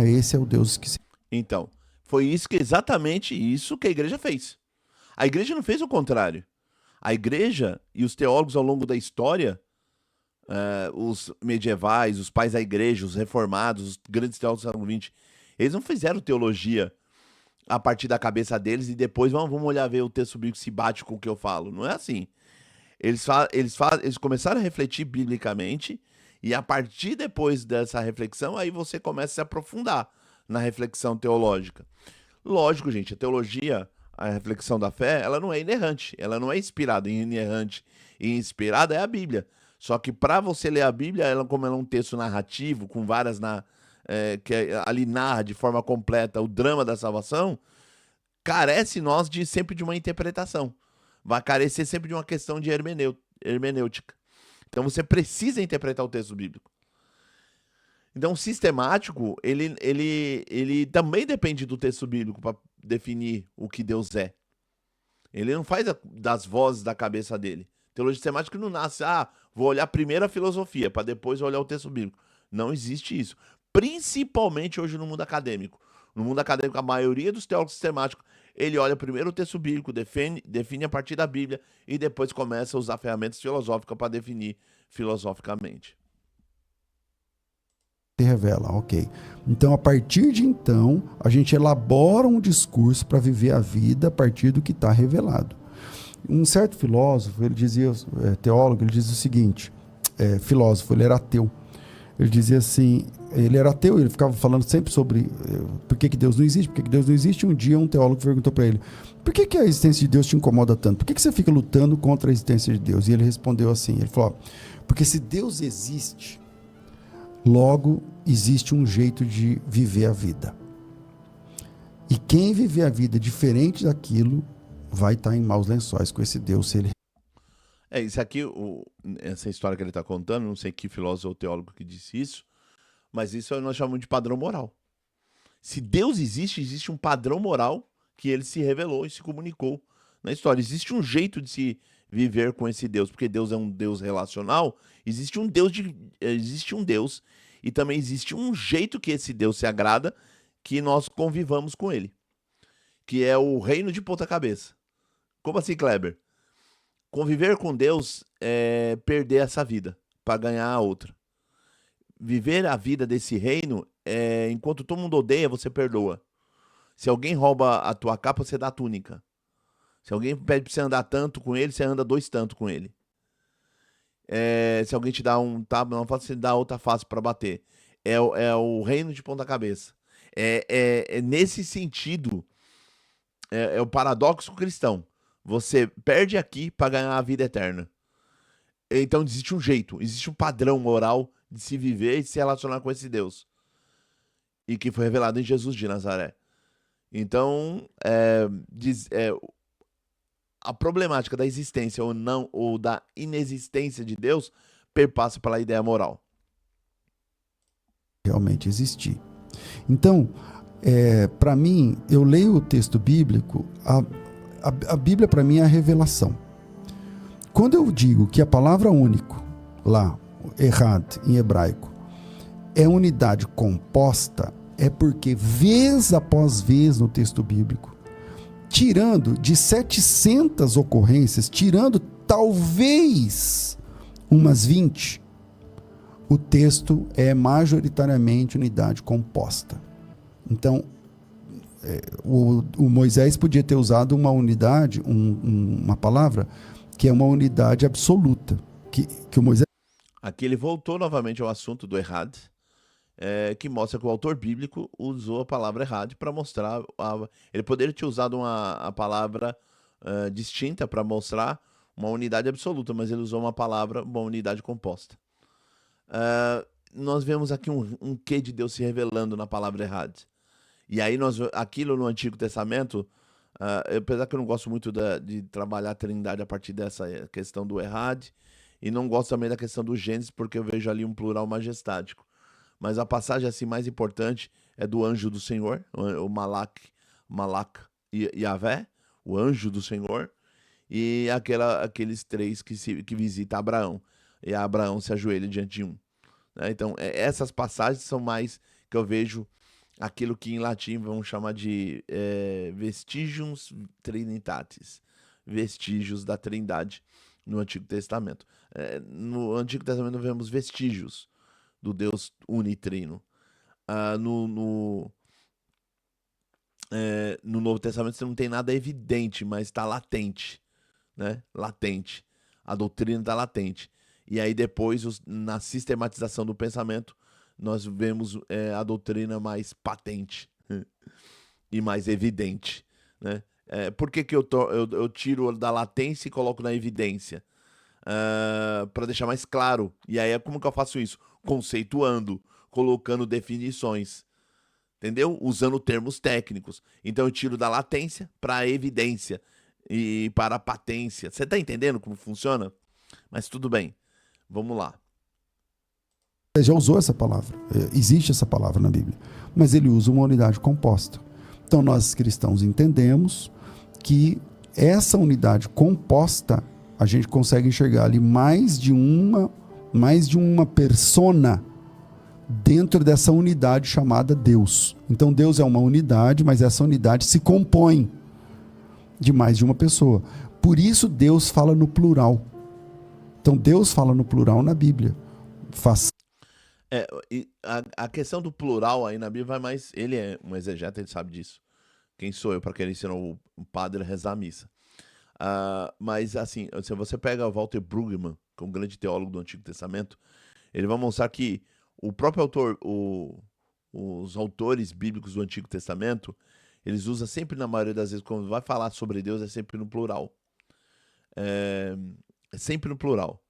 esse é o Deus que se... Então, foi exatamente isso que a igreja fez. A igreja não fez o contrário. A igreja e os teólogos ao longo da história, os medievais, os pais da igreja, os reformados, os grandes teólogos do século XX, eles não fizeram teologia a partir da cabeça deles e depois vamos olhar ver o texto bíblico se bate com o que eu falo. Não é assim. Eles começaram a refletir biblicamente e a partir depois dessa reflexão, aí você começa a se aprofundar na reflexão teológica. Lógico, gente, a teologia, a reflexão da fé, ela não é inerrante, ela não é inspirada. Inerrante e inspirada é a Bíblia. Só que para você ler a Bíblia, como ela é um texto narrativo, com várias que ali narra de forma completa o drama da salvação, carece nós sempre de uma interpretação. Vai carecer sempre de uma questão de hermenêutica. Então você precisa interpretar o texto bíblico. Então o sistemático, ele também depende do texto bíblico para definir o que Deus é. Ele não faz das vozes da cabeça dele. Teologia sistemática não nasce, vou olhar primeiro a filosofia, para depois olhar o texto bíblico. Não existe isso. Principalmente hoje no mundo acadêmico. No mundo acadêmico, a maioria dos teólogos sistemáticos, ele olha primeiro o texto bíblico, define a partir da Bíblia e depois começa a usar ferramentas filosóficas para definir filosoficamente. Se revela, ok. Então, a partir de então, a gente elabora um discurso para viver a vida a partir do que está revelado. Um certo filósofo, ele dizia, teólogo, ele dizia o seguinte, filósofo, ele era ateu. Ele dizia assim, ele era ateu, ele ficava falando sempre sobre por que Deus não existe, por que Deus não existe. Um dia um teólogo perguntou para ele, por que a existência de Deus te incomoda tanto? Por que você fica lutando contra a existência de Deus? E ele respondeu assim, ele falou, porque se Deus existe, logo existe um jeito de viver a vida. E quem viver a vida diferente daquilo vai estar em maus lençóis com esse Deus, se ele... Isso aqui, essa história que ele está contando, não sei que filósofo ou teólogo que disse isso, mas isso nós chamamos de padrão moral. Se Deus existe, existe um padrão moral que ele se revelou e se comunicou na história. Existe um jeito de se viver com esse Deus, porque Deus é um Deus relacional, existe um Deus e também existe um jeito que esse Deus se agrada que nós convivamos com ele, que é o reino de ponta cabeça. Como assim, Kleber? Conviver com Deus é perder essa vida para ganhar a outra. Viver a vida desse reino é enquanto todo mundo odeia, você perdoa. Se alguém rouba a tua capa, você dá a túnica. Se alguém pede pra você andar tanto com ele, você anda 2 tantos com ele. Se alguém te dá um tapa, não faz, você dá outra face para bater. É o reino de ponta cabeça. É nesse sentido, é o paradoxo cristão. Você perde aqui para ganhar a vida eterna. Então existe um jeito, existe um padrão moral de se viver e de se relacionar com esse Deus. E que foi revelado em Jesus de Nazaré. Então, a problemática da existência ou não, ou da inexistência de Deus, perpassa pela ideia moral. Realmente existir. Então, para mim, eu leio o texto bíblico, a Bíblia para mim é a revelação. Quando eu digo que a palavra único, lá, errad, em hebraico, é unidade composta, é porque vez após vez no texto bíblico, tirando de 700 ocorrências, tirando talvez umas 20, o texto é majoritariamente unidade composta. Então, o Moisés podia ter usado uma unidade, uma palavra, que é uma unidade absoluta. Que o Moisés... Aqui ele voltou novamente ao assunto do errad, que mostra que o autor bíblico usou a palavra errad para mostrar... ele poderia ter usado a palavra distinta para mostrar uma unidade absoluta, mas ele usou uma unidade composta. nós vemos aqui um quê de Deus se revelando na palavra errad. E aí, aquilo no Antigo Testamento, apesar que eu não gosto muito de trabalhar a Trindade a partir dessa questão do errad, e não gosto também da questão do Gênesis, porque eu vejo ali um plural majestático. Mas a passagem assim mais importante é do anjo do Senhor, o Malak e Yavé, o anjo do Senhor, e aqueles três que visitam Abraão. E Abraão se ajoelha diante de um. Né? Então, essas passagens são mais que eu vejo aquilo que em latim vamos chamar de vestigium trinitatis, vestígios da Trindade no Antigo Testamento. No Antigo Testamento vemos vestígios do Deus unitrino. No Novo Testamento você não tem nada evidente, mas está latente, né? Latente. A doutrina está latente. E aí depois, na sistematização do pensamento, nós vemos a doutrina mais patente e mais evidente, né? Por que eu tiro da latência e coloco na evidência? Para deixar mais claro. E aí, como que eu faço isso? Conceituando, colocando definições, entendeu? Usando termos técnicos. Então eu tiro da latência para a evidência e para a patência. Você está entendendo como funciona? Mas tudo bem, vamos lá. Ele já usou essa palavra, existe essa palavra na Bíblia, mas ele usa uma unidade composta. Então nós cristãos entendemos que essa unidade composta, a gente consegue enxergar ali mais de uma persona dentro dessa unidade chamada Deus. Então Deus é uma unidade, mas essa unidade se compõe de mais de uma pessoa. Por isso Deus fala no plural. Então Deus fala no plural na Bíblia. A questão do plural aí na Bíblia vai mais... Ele é um exegeta, ele sabe disso. Quem sou eu para querer ensinar o padre a rezar a missa? Mas assim, se você pega o Walter Brueggemann, que é um grande teólogo do Antigo Testamento, ele vai mostrar que o próprio autor, os autores bíblicos do Antigo Testamento, eles usam sempre, na maioria das vezes, quando vai falar sobre Deus, é sempre no plural. É sempre no plural.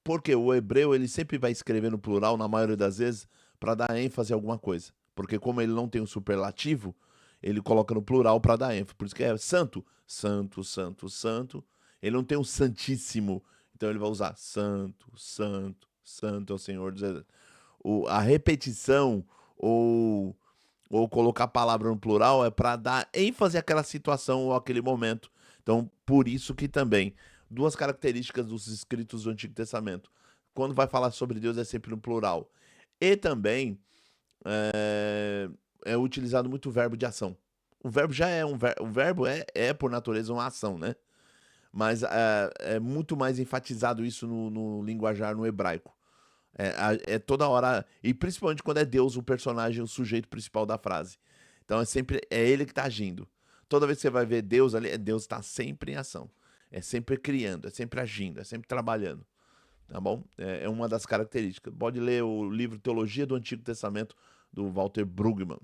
Porque o hebreu, ele sempre vai escrever no plural, na maioria das vezes, para dar ênfase a alguma coisa. Porque como ele não tem um superlativo, ele coloca no plural para dar ênfase. Por isso que é santo, santo, santo, santo. Ele não tem um santíssimo, então ele vai usar santo, santo, santo é o Senhor dos Exércitos. A repetição ou colocar a palavra no plural é para dar ênfase àquela situação ou àquele momento. Então, por isso que também, duas características dos escritos do Antigo Testamento. Quando vai falar sobre Deus é sempre no plural. E também é utilizado muito o verbo de ação. O verbo já é o verbo é por natureza uma ação, né? Mas é muito mais enfatizado isso no linguajar no hebraico. É toda hora, e principalmente quando é Deus o personagem, o sujeito principal da frase. Então é ele que está agindo. Toda vez que você vai ver Deus ali, Deus está sempre em ação. É sempre criando, é sempre agindo, é sempre trabalhando. Tá bom? É uma das características. Pode ler o livro Teologia do Antigo Testamento, do Walter Brueggemann.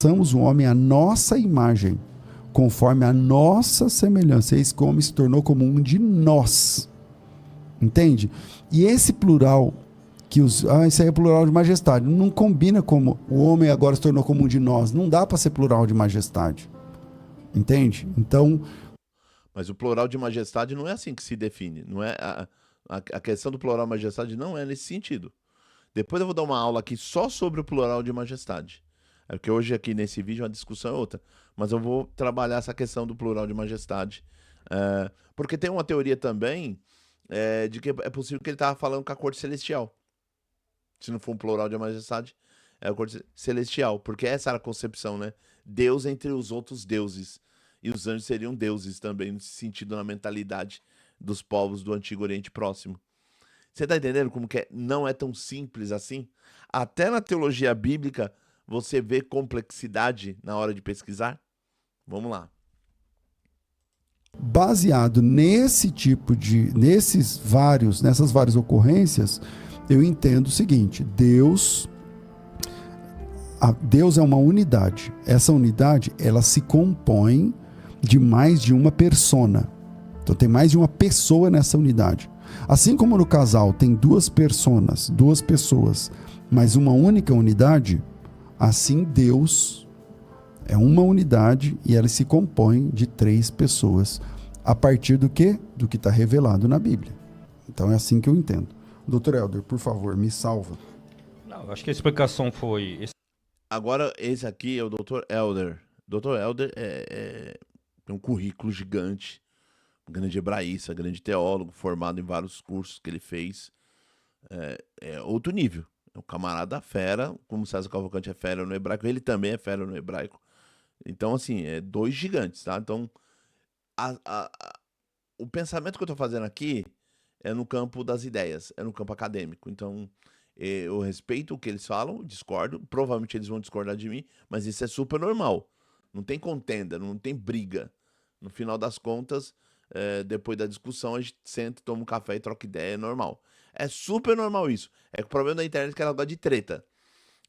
Somos o homem à nossa imagem, conforme a nossa semelhança. Eis como se tornou como um de nós. Entende? E esse plural, isso aí é plural de majestade, não combina como o homem agora se tornou como um de nós. Não dá para ser plural de majestade. Entende? Então... Mas o plural de majestade não é assim que se define. Não é a questão do plural de majestade não é nesse sentido. Depois eu vou dar uma aula aqui só sobre o plural de majestade. É porque hoje aqui nesse vídeo a discussão é outra. Mas eu vou trabalhar essa questão do plural de majestade. Porque tem uma teoria também de que é possível que ele estava falando com a corte celestial. Se não for um plural de majestade, é a corte celestial. Porque essa era a concepção, né? Deus entre os outros deuses. E os anjos seriam deuses também, nesse sentido, na mentalidade dos povos do Antigo Oriente Próximo. Você está entendendo como que não é tão simples assim? Até na teologia bíblica, você vê complexidade na hora de pesquisar? Vamos lá. Baseado nessas várias ocorrências, eu entendo o seguinte: Deus é uma unidade. Essa unidade, ela se compõe de mais de uma persona. Então tem mais de uma pessoa nessa unidade. Assim como no casal tem duas personas, duas pessoas, mas uma única unidade, assim Deus é uma unidade e ela se compõe de 3 pessoas. A partir do quê? Do que está revelado na Bíblia. Então é assim que eu entendo. Doutor Helder, por favor, me salva. Não, acho que a explicação foi... Agora, esse aqui é o Dr. Elder. Dr. Elder tem um currículo gigante, grande hebraísta, grande teólogo, formado em vários cursos que ele fez. É outro nível. É um camarada fera, como César Cavalcante é fera no hebraico, ele também é fera no hebraico. Então, assim, 2 gigantes, tá? Então, o pensamento que eu tô fazendo aqui é no campo das ideias, é no campo acadêmico. Então, eu respeito o que eles falam, discordo. Provavelmente eles vão discordar de mim, mas isso é super normal. Não tem contenda, não tem briga. No final das contas, depois da discussão, a gente senta, toma um café e troca ideia, é normal. É super normal isso. É que o problema da internet é que ela gosta de treta.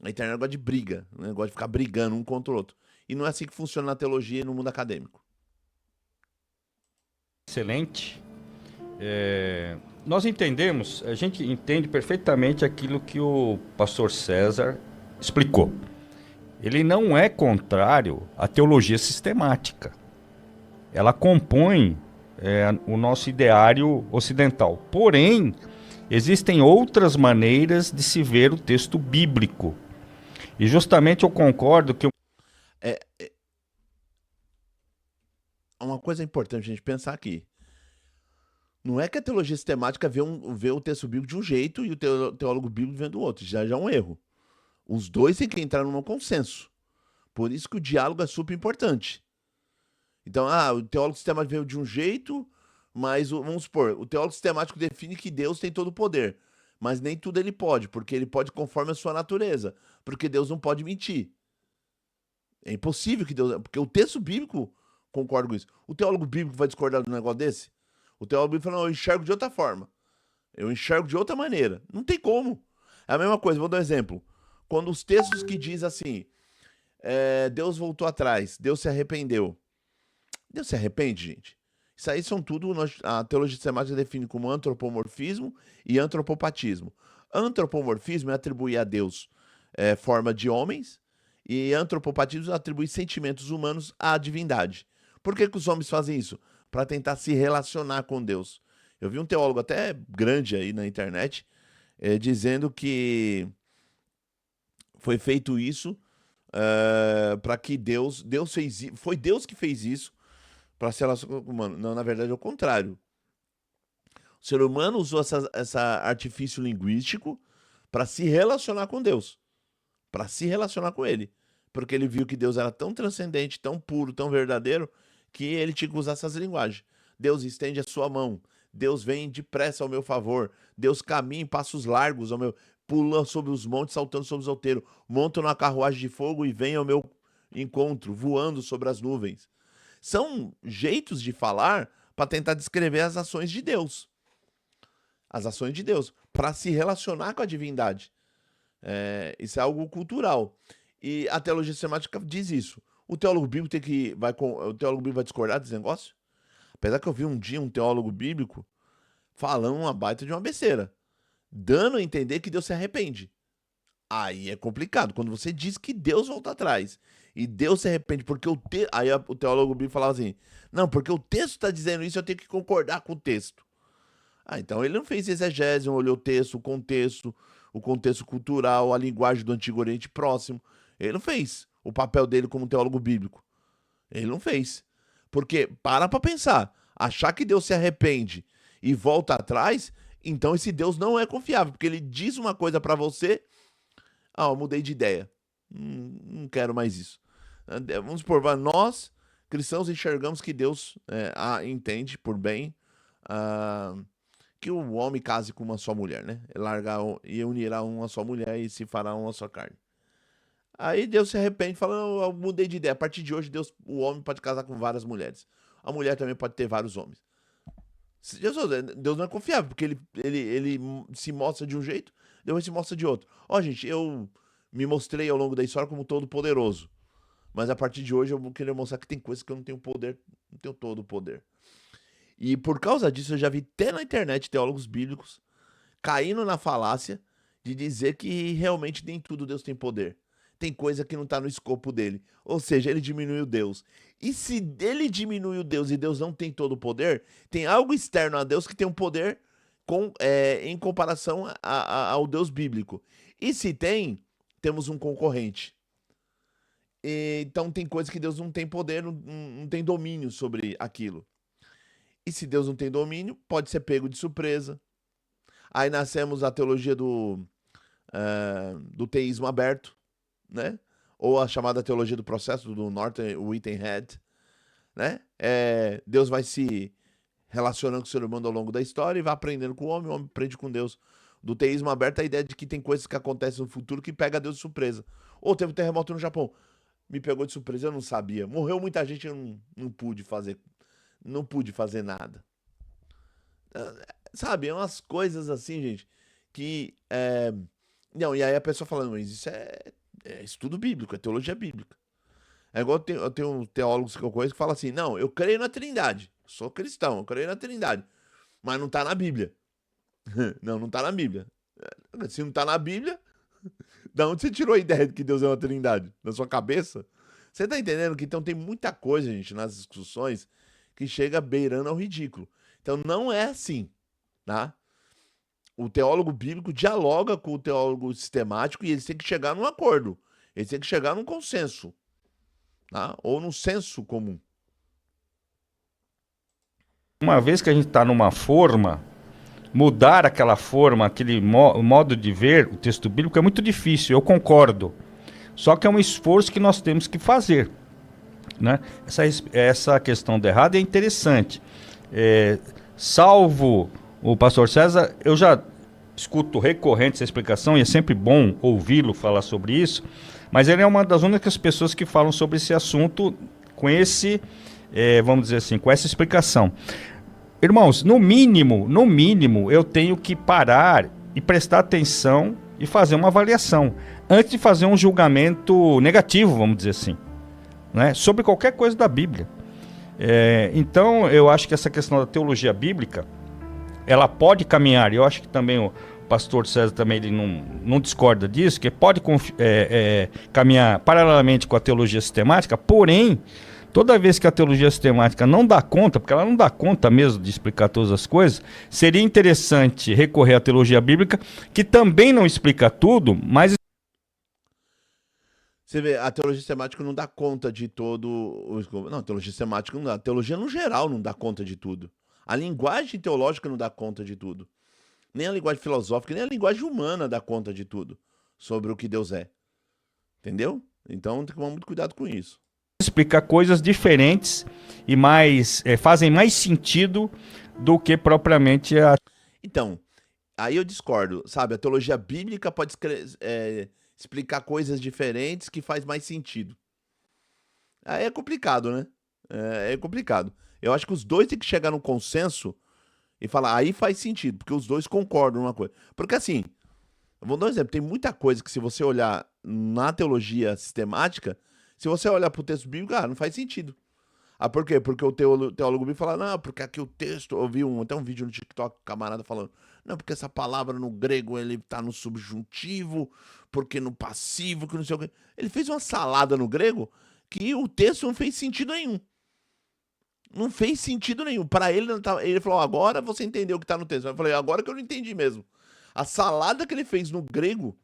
A internet gosta de briga, né? Gosta de ficar brigando um contra o outro. E não é assim que funciona na teologia e no mundo acadêmico. Excelente. Nós entendemos, a gente entende perfeitamente aquilo que o pastor César explicou. Ele não é contrário à teologia sistemática. Ela compõe o nosso ideário ocidental. Porém, existem outras maneiras de se ver o texto bíblico. E justamente eu concordo que... Uma coisa importante a gente pensar aqui. Não é que a teologia sistemática vê o texto bíblico de um jeito e o teólogo bíblico vê do outro. Já é um erro. Os dois têm que entrar num consenso. Por isso que o diálogo é super importante. Então, o teólogo sistemático veio de um jeito, mas vamos supor, o teólogo sistemático define que Deus tem todo o poder. Mas nem tudo ele pode, porque ele pode conforme a sua natureza. Porque Deus não pode mentir. É impossível que Deus... Porque o texto bíblico concorda com isso. O teólogo bíblico vai discordar de um negócio desse? O teólogo bíblico fala, não, eu enxergo de outra forma. Eu enxergo de outra maneira. Não tem como. É a mesma coisa, vou dar um exemplo. Quando os textos que diz assim, Deus voltou atrás, Deus se arrependeu. Deus se arrepende, gente? Isso aí são tudo, a teologia sistemática define como antropomorfismo e antropopatismo. Antropomorfismo é atribuir a Deus forma de homens, e antropopatismo é atribuir sentimentos humanos à divindade. Por que os homens fazem isso? Para tentar se relacionar com Deus. Eu vi um teólogo até grande aí na internet dizendo que foi feito isso para que Deus fez, foi Deus que fez isso para se relacionar com o humano. Não, na verdade é o contrário. O ser humano usou essa artifício linguístico para se relacionar com Deus, para se relacionar com ele, porque ele viu que Deus era tão transcendente, tão puro, tão verdadeiro, que ele tinha que usar essas linguagens. Deus estende a sua mão, Deus vem depressa ao meu favor, Deus caminha em passos largos ao meu, pula sobre os montes, saltando sobre os outeiros, monta numa carruagem de fogo e vem ao meu encontro, voando sobre as nuvens. São jeitos de falar para tentar descrever as ações de Deus. As ações de Deus, para se relacionar com a divindade. Isso é algo cultural. E a teologia sistemática diz isso. O teólogo bíblico vai discordar desse negócio? Apesar que eu vi um dia um teólogo bíblico falando uma baita de uma besteira, dando a entender que Deus se arrepende. Aí é complicado. Quando você diz que Deus volta atrás e Deus se arrepende porque aí o teólogo bíblico falava assim, não, porque o texto está dizendo isso, eu tenho que concordar com o texto. Então ele não fez exegese, não olhou o contexto cultural, a linguagem do Antigo Oriente Próximo. Ele não fez o papel dele como teólogo bíblico. Ele não fez. Porque, para pensar, achar que Deus se arrepende e volta atrás, então esse Deus não é confiável, porque ele diz uma coisa para você, eu mudei de ideia, não quero mais isso. Vamos supor, nós, cristãos, enxergamos que Deus entende por bem que o homem case com uma só mulher, né? E unirá uma só mulher e se fará uma só carne. Aí Deus se arrepende e fala, eu mudei de ideia. A partir de hoje, o homem pode casar com várias mulheres. A mulher também pode ter vários homens. Deus não é confiável, porque ele se mostra de um jeito, Deus se mostra de outro. Gente, eu me mostrei ao longo da história como todo poderoso. Mas a partir de hoje eu vou querer mostrar que tem coisas que eu não tenho poder, não tenho todo o poder. E por causa disso eu já vi até na internet teólogos bíblicos caindo na falácia de dizer que realmente nem tudo Deus tem poder. Tem coisa que não está no escopo dele. Ou seja, ele diminuiu Deus. E se ele diminuiu Deus e Deus não tem todo o poder, tem algo externo a Deus que tem um poder em comparação ao Deus bíblico. E se tem, temos um concorrente. Então tem coisa que Deus não tem poder, não tem domínio sobre aquilo. E se Deus não tem domínio, pode ser pego de surpresa. Aí nascemos a teologia do teísmo aberto, né? Ou a chamada teologia do processo do Norton Whitehead, né? Deus vai se relacionando com o ser humano ao longo da história e vai aprendendo com o homem aprende com Deus. Do teísmo aberto, a ideia de que tem coisas que acontecem no futuro que pega Deus de surpresa. Ou teve um terremoto no Japão, me pegou de surpresa, eu não sabia. Morreu muita gente, eu não pude fazer nada. Sabe, é umas coisas assim, gente, que... Não, e aí a pessoa falando, mas isso é estudo bíblico, é teologia bíblica. É igual eu tenho teólogos que eu conheço que falam assim, não, eu creio na Trindade, sou cristão, eu creio na Trindade, mas não tá na Bíblia. Não tá na Bíblia. Se não tá na Bíblia, da onde você tirou a ideia de que Deus é uma Trindade? Na sua cabeça? Você tá entendendo que então tem muita coisa, gente, nas discussões que chega beirando ao ridículo. Então não é assim, tá? O teólogo bíblico dialoga com o teólogo sistemático e eles têm que chegar num acordo. Eles têm que chegar num consenso, tá? Ou num senso comum. Uma vez que a gente está numa forma, mudar aquela forma, aquele modo de ver o texto bíblico é muito difícil, eu concordo. Só que é um esforço que nós temos que fazer, né? Essa questão do errado é interessante. Salvo o pastor César, eu já escuto recorrente essa explicação e é sempre bom ouvi-lo falar sobre isso, mas ele é uma das únicas pessoas que falam sobre esse assunto com esse, vamos dizer assim, com essa explicação. Irmãos, no mínimo, eu tenho que parar e prestar atenção e fazer uma avaliação antes de fazer um julgamento negativo, vamos dizer assim, né, sobre qualquer coisa da Bíblia. Então, eu acho que essa questão da teologia bíblica, ela pode caminhar, e eu acho que também o pastor César também ele não discorda disso, que pode caminhar paralelamente com a teologia sistemática, porém, toda vez que a teologia sistemática não dá conta, porque ela não dá conta mesmo de explicar todas as coisas, seria interessante recorrer à teologia bíblica, que também não explica tudo, mas... Você vê, a teologia sistemática não dá conta de todo Não, a teologia sistemática não dá. A teologia no geral não dá conta de tudo. A linguagem teológica não dá conta de tudo. Nem a linguagem filosófica, nem a linguagem humana dá conta de tudo sobre o que Deus é. Entendeu? Então tem que tomar muito cuidado com isso. Explicar coisas diferentes e fazem mais sentido do que propriamente a... Então, aí eu discordo, sabe? A teologia bíblica pode explicar coisas diferentes que faz mais sentido. Aí é complicado, né? É complicado. Eu acho que os dois têm que chegar num consenso e falar, aí faz sentido, porque os dois concordam numa coisa. Porque assim, eu vou dar um exemplo, tem muita coisa que se você olhar na teologia sistemática, se você olhar para o texto bíblico, não faz sentido. Por quê? Porque o teólogo bíblico fala, não, porque aqui o texto, eu vi até um vídeo no TikTok, camarada falando, não, porque essa palavra no grego ele tá no subjuntivo, porque no passivo, que não sei o quê. Ele fez uma salada no grego que o texto não fez sentido nenhum. Não fez sentido nenhum. Para ele, ele falou, agora você entendeu o que tá no texto. Eu falei, agora que eu não entendi mesmo. A salada que ele fez no grego,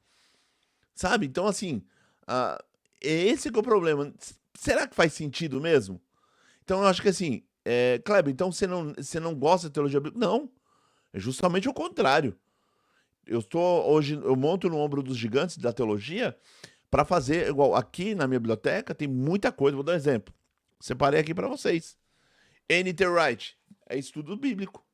sabe? Então, assim, esse que é o problema. Será que faz sentido mesmo? Então, eu acho que assim, Kleber, então você não gosta de teologia bíblica? Não. É justamente o contrário. Hoje, eu monto no ombro dos gigantes da teologia para fazer, igual aqui na minha biblioteca, tem muita coisa. Vou dar um exemplo. Separei aqui para vocês. N.T. Wright é estudo bíblico.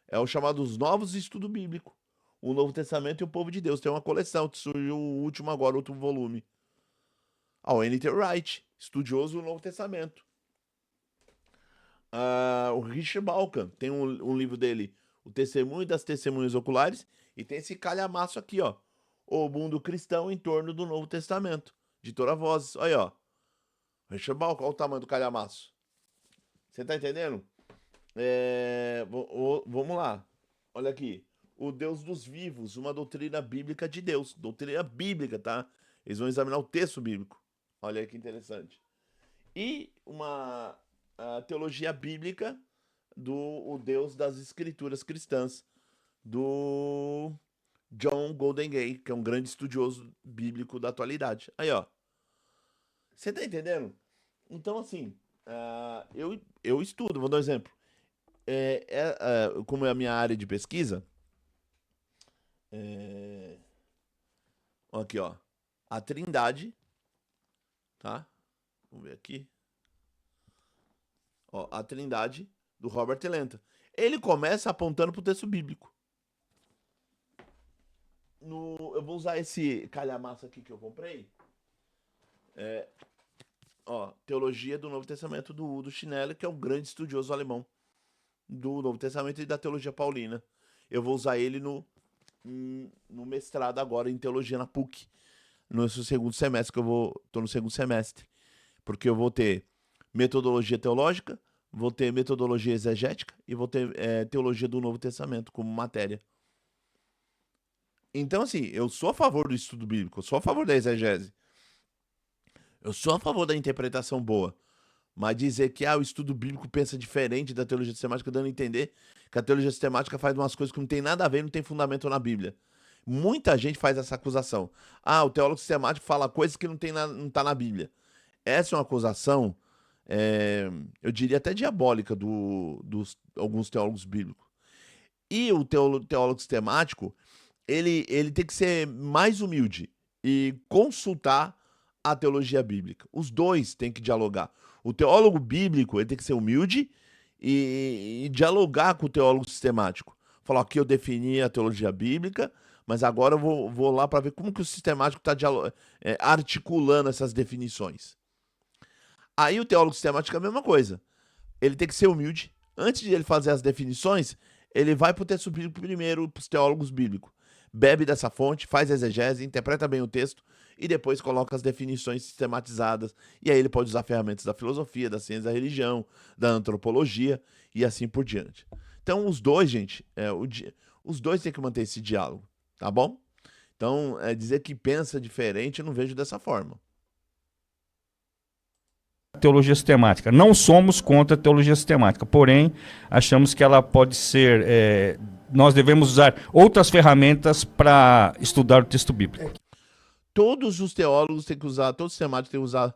É o chamado Os Novos Estudo Bíblico. O Novo Testamento e o Povo de Deus. Tem uma coleção, que surgiu o último agora, outro volume. O N.T. Wright, estudioso do Novo Testamento. O Richard Balkan, tem um livro dele, O Testemunho das Testemunhas Oculares, e tem esse calhamaço aqui, ó. O Mundo Cristão em Torno do Novo Testamento. Editora Vozes. Olha aí, ó. Richard Balkan, olha o tamanho do calhamaço. Você tá entendendo? Vamos lá. Olha aqui. O Deus dos vivos, uma doutrina bíblica de Deus. Doutrina bíblica, tá? Eles vão examinar o texto bíblico. Olha aí que interessante. E uma teologia bíblica do o Deus das Escrituras cristãs, do John Golden Gay, que é um grande estudioso bíblico da atualidade. Aí, ó. Você tá entendendo? Então, assim, eu estudo, vou dar um exemplo. Como é a minha área de pesquisa, é, aqui, ó. A Trindade, tá? Vamos ver aqui. Ó, a Trindade do Robert Lenta. Ele começa apontando pro texto bíblico. Eu vou usar esse calhamaço aqui que eu comprei. Ó, Teologia do Novo Testamento do Udo Schnell, que é um grande estudioso alemão do Novo Testamento e da Teologia Paulina. Eu vou usar ele no mestrado agora em Teologia na PUC, no segundo semestre, tô no segundo semestre, porque eu vou ter metodologia teológica, vou ter metodologia exegética e vou ter Teologia do Novo Testamento como matéria. Então, assim, eu sou a favor do estudo bíblico, eu sou a favor da exegese, eu sou a favor da interpretação boa. Mas dizer que o estudo bíblico pensa diferente da teologia sistemática, dando a entender que a teologia sistemática faz umas coisas que não tem nada a ver, não tem fundamento na Bíblia. Muita gente faz essa acusação. O teólogo sistemático fala coisas que não tá na Bíblia. Essa é uma acusação, eu diria até diabólica, dos alguns teólogos bíblicos. E o teólogo sistemático, ele tem que ser mais humilde e consultar a teologia bíblica. Os dois têm que dialogar. O teólogo bíblico ele tem que ser humilde e dialogar com o teólogo sistemático. Falar, aqui eu defini a teologia bíblica, mas agora eu vou lá para ver como que o sistemático está articulando essas definições. Aí o teólogo sistemático é a mesma coisa. Ele tem que ser humilde. Antes de ele fazer as definições, ele vai para o texto bíblico primeiro, para os teólogos bíblicos. Bebe dessa fonte, faz exegese, interpreta bem o texto e depois coloca as definições sistematizadas. E aí ele pode usar ferramentas da filosofia, da ciência da religião, da antropologia e assim por diante. Então os dois, gente, os dois têm que manter esse diálogo, tá bom? Então, dizer que pensa diferente, eu não vejo dessa forma. Teologia sistemática. Não somos contra a teologia sistemática, porém, achamos que ela pode ser... nós devemos usar outras ferramentas para estudar o texto bíblico. Todos os teólogos têm que usar, todos os sistemáticos têm que usar,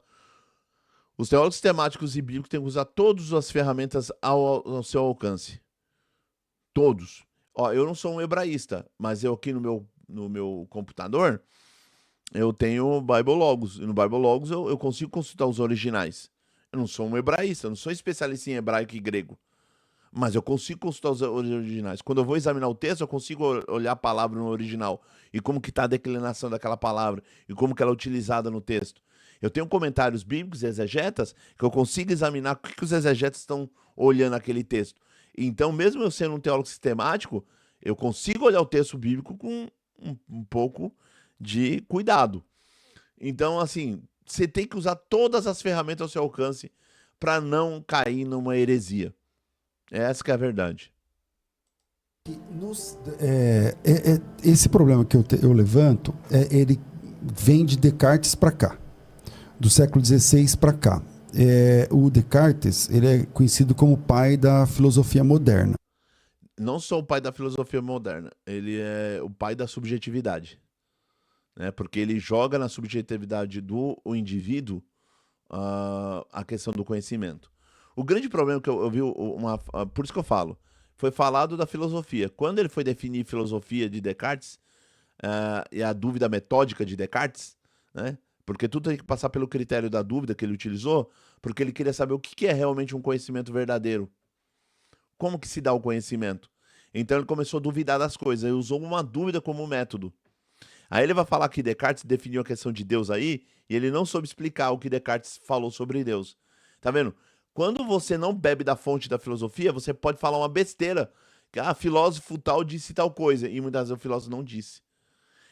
os teólogos sistemáticos e bíblicos têm que usar todas as ferramentas ao seu alcance. Todos. Ó, eu não sou um hebraísta, mas eu aqui no meu computador, eu tenho o Bible Logos. E no Bible Logos eu consigo consultar os originais. Eu não sou um hebraísta, eu não sou especialista em hebraico e grego. Mas eu consigo consultar os originais. Quando eu vou examinar o texto, eu consigo olhar a palavra no original. E como que está a declinação daquela palavra. E como que ela é utilizada no texto. Eu tenho comentários bíblicos e exegetas que eu consigo examinar o que os exegetas estão olhando naquele texto. Então, mesmo eu sendo um teólogo sistemático, eu consigo olhar o texto bíblico com um pouco de cuidado. Então, assim, você tem que usar todas as ferramentas ao seu alcance para não cair numa heresia. Essa que é a verdade. Esse problema que eu levanto, ele vem de Descartes para cá, do século XVI para cá. O Descartes, ele é conhecido como o pai da filosofia moderna. Não só o pai da filosofia moderna, ele é o pai da subjetividade, né? Porque ele joga na subjetividade do indivíduo a questão do conhecimento. O grande problema que eu vi, por isso que eu falo, foi falado da filosofia. Quando ele foi definir filosofia de Descartes, e a dúvida metódica de Descartes, né? Porque tudo tem que passar pelo critério da dúvida que ele utilizou, porque ele queria saber o que é realmente um conhecimento verdadeiro. Como que se dá o conhecimento? Então ele começou a duvidar das coisas, ele usou uma dúvida como método. Aí ele vai falar que Descartes definiu a questão de Deus aí, e ele não soube explicar o que Descartes falou sobre Deus. Tá vendo? Quando você não bebe da fonte da filosofia, você pode falar uma besteira. Que filósofo tal disse tal coisa. E muitas vezes o filósofo não disse.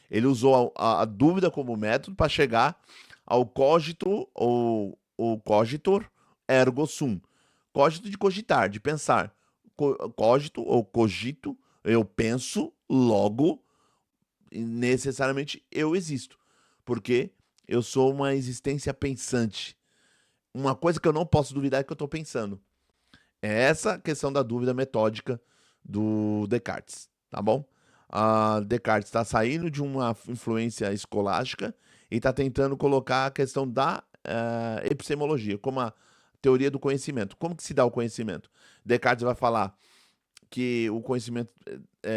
Ele usou a dúvida como método para chegar ao cogito ou cogitor ergo sum. Cogito de cogitar, de pensar. cogito ou cogito, eu penso, logo, necessariamente eu existo. Porque eu sou uma existência pensante. Uma coisa que eu não posso duvidar é que eu estou pensando. É essa a questão da dúvida metódica do Descartes, tá bom? Descartes está saindo de uma influência escolástica e está tentando colocar a questão da epistemologia, como a teoria do conhecimento. Como que se dá o conhecimento? Descartes vai falar que o conhecimento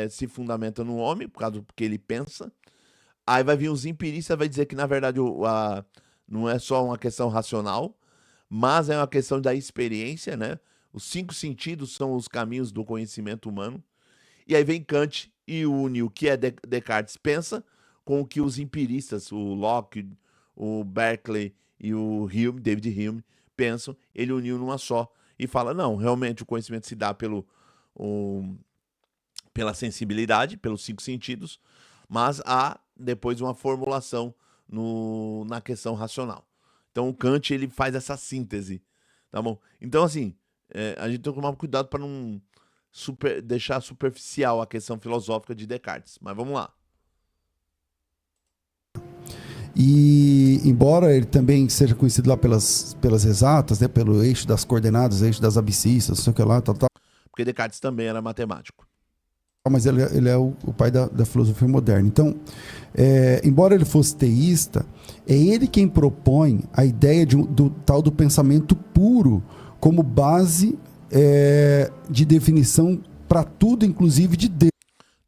se fundamenta no homem, por causa do que ele pensa. Aí vai vir os empiristas e vai dizer que, na verdade, não é só uma questão racional, mas é uma questão da experiência, né? Os 5 sentidos são os caminhos do conhecimento humano. E aí vem Kant e une o que Descartes pensa com o que os empiristas, o Locke, o Berkeley e o Hume, David Hume, pensam. Ele uniu numa só e fala, não, realmente o conhecimento se dá pela sensibilidade, pelos 5 sentidos, mas há depois uma formulação na questão racional. Então o Kant ele faz essa síntese, tá bom? Então assim, a gente tem que tomar cuidado para não deixar superficial a questão filosófica de Descartes. Mas vamos lá. E embora ele também seja conhecido lá pelas exatas, né, pelo eixo das coordenadas, eixo das abscissas, não sei o que lá, tal, tal. Porque Descartes também era matemático. Mas ele é o pai da filosofia moderna. Então, embora ele fosse teísta, é ele quem propõe a ideia do tal do pensamento puro como base de definição para tudo, inclusive de Deus.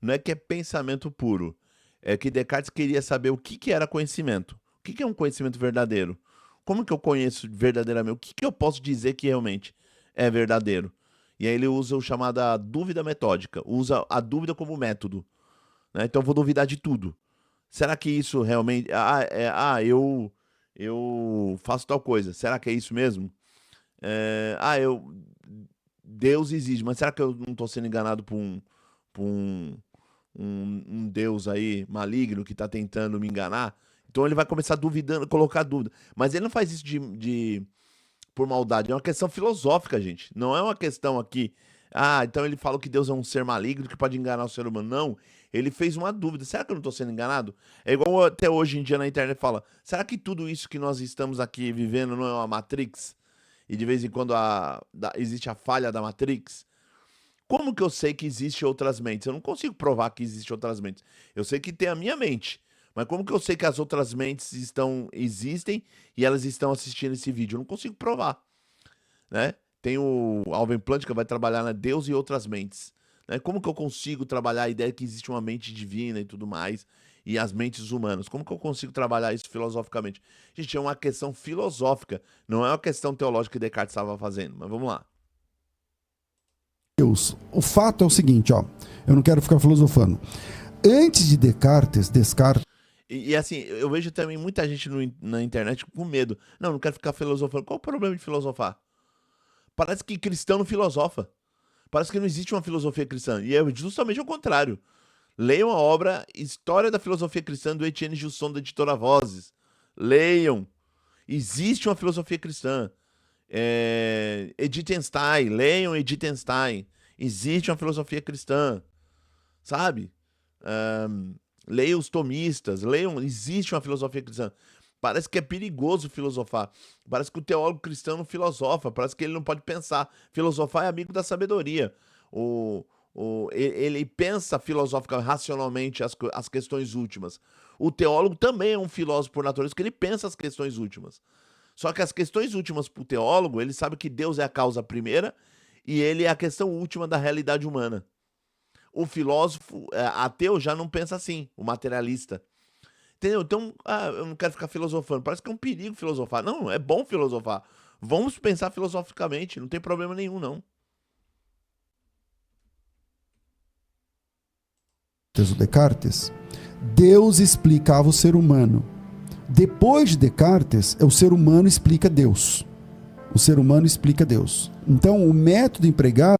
Não é que é pensamento puro, é que Descartes queria saber o que era conhecimento. O que é um conhecimento verdadeiro? Como que eu conheço verdadeiramente? O que eu posso dizer que realmente é verdadeiro? E aí ele usa o chamado dúvida metódica, usa a dúvida como método, né? Então eu vou duvidar de tudo. Será que isso realmente... eu faço tal coisa, será que é isso mesmo? Deus existe, mas será que eu não estou sendo enganado por um Deus aí maligno que está tentando me enganar? Então ele vai começar duvidando, colocar dúvida. Mas ele não faz isso por maldade, é uma questão filosófica, gente. Não é uma questão aqui, então ele fala que Deus é um ser maligno que pode enganar o ser humano. Não, ele fez uma dúvida. Será que eu não estou sendo enganado? É igual até hoje em dia na internet fala, será que tudo isso que nós estamos aqui vivendo não é uma Matrix? E de vez em quando existe a falha da Matrix? Como que eu sei que existem outras mentes? Eu não consigo provar que existem outras mentes. Eu sei que tem a minha mente. Mas como que eu sei que as outras mentes existem e elas estão assistindo esse vídeo? Eu não consigo provar, né? Tem o Alvin Plant que vai trabalhar na Deus e outras mentes, né? Como que eu consigo trabalhar a ideia que existe uma mente divina e tudo mais, e as mentes humanas? Como que eu consigo trabalhar isso filosoficamente? Gente, é uma questão filosófica, não é uma questão teológica que Descartes estava fazendo, mas vamos lá. Deus. O fato é o seguinte, ó, eu não quero ficar filosofando. Antes de Descartes... E assim, eu vejo também muita gente na internet com medo. Não quero ficar filosofando. Qual o problema de filosofar? Parece que cristão não filosofa. Parece que não existe uma filosofia cristã. E é justamente o contrário. Leiam a obra História da Filosofia Cristã do Etienne Gilson, da editora Vozes. Leiam. Existe uma filosofia cristã. Edith Stein. Leiam Edith Stein. Existe uma filosofia cristã. Sabe? Leiam os tomistas, existe uma filosofia cristã. Parece que é perigoso filosofar. Parece que o teólogo cristão não filosofa, parece que ele não pode pensar. Filosofar é amigo da sabedoria. Ele pensa filosoficamente, racionalmente as questões últimas. O teólogo também é um filósofo por natureza, porque ele pensa as questões últimas. Só que as questões últimas para o teólogo, ele sabe que Deus é a causa primeira e ele é a questão última da realidade humana. O filósofo ateu já não pensa assim, o materialista. Entendeu? Então, eu não quero ficar filosofando. Parece que é um perigo filosofar. Não, é bom filosofar. Vamos pensar filosoficamente, não tem problema nenhum, não. Descartes, Deus explicava o ser humano. Depois de Descartes, o ser humano explica Deus. O ser humano explica Deus. Então, o método empregado...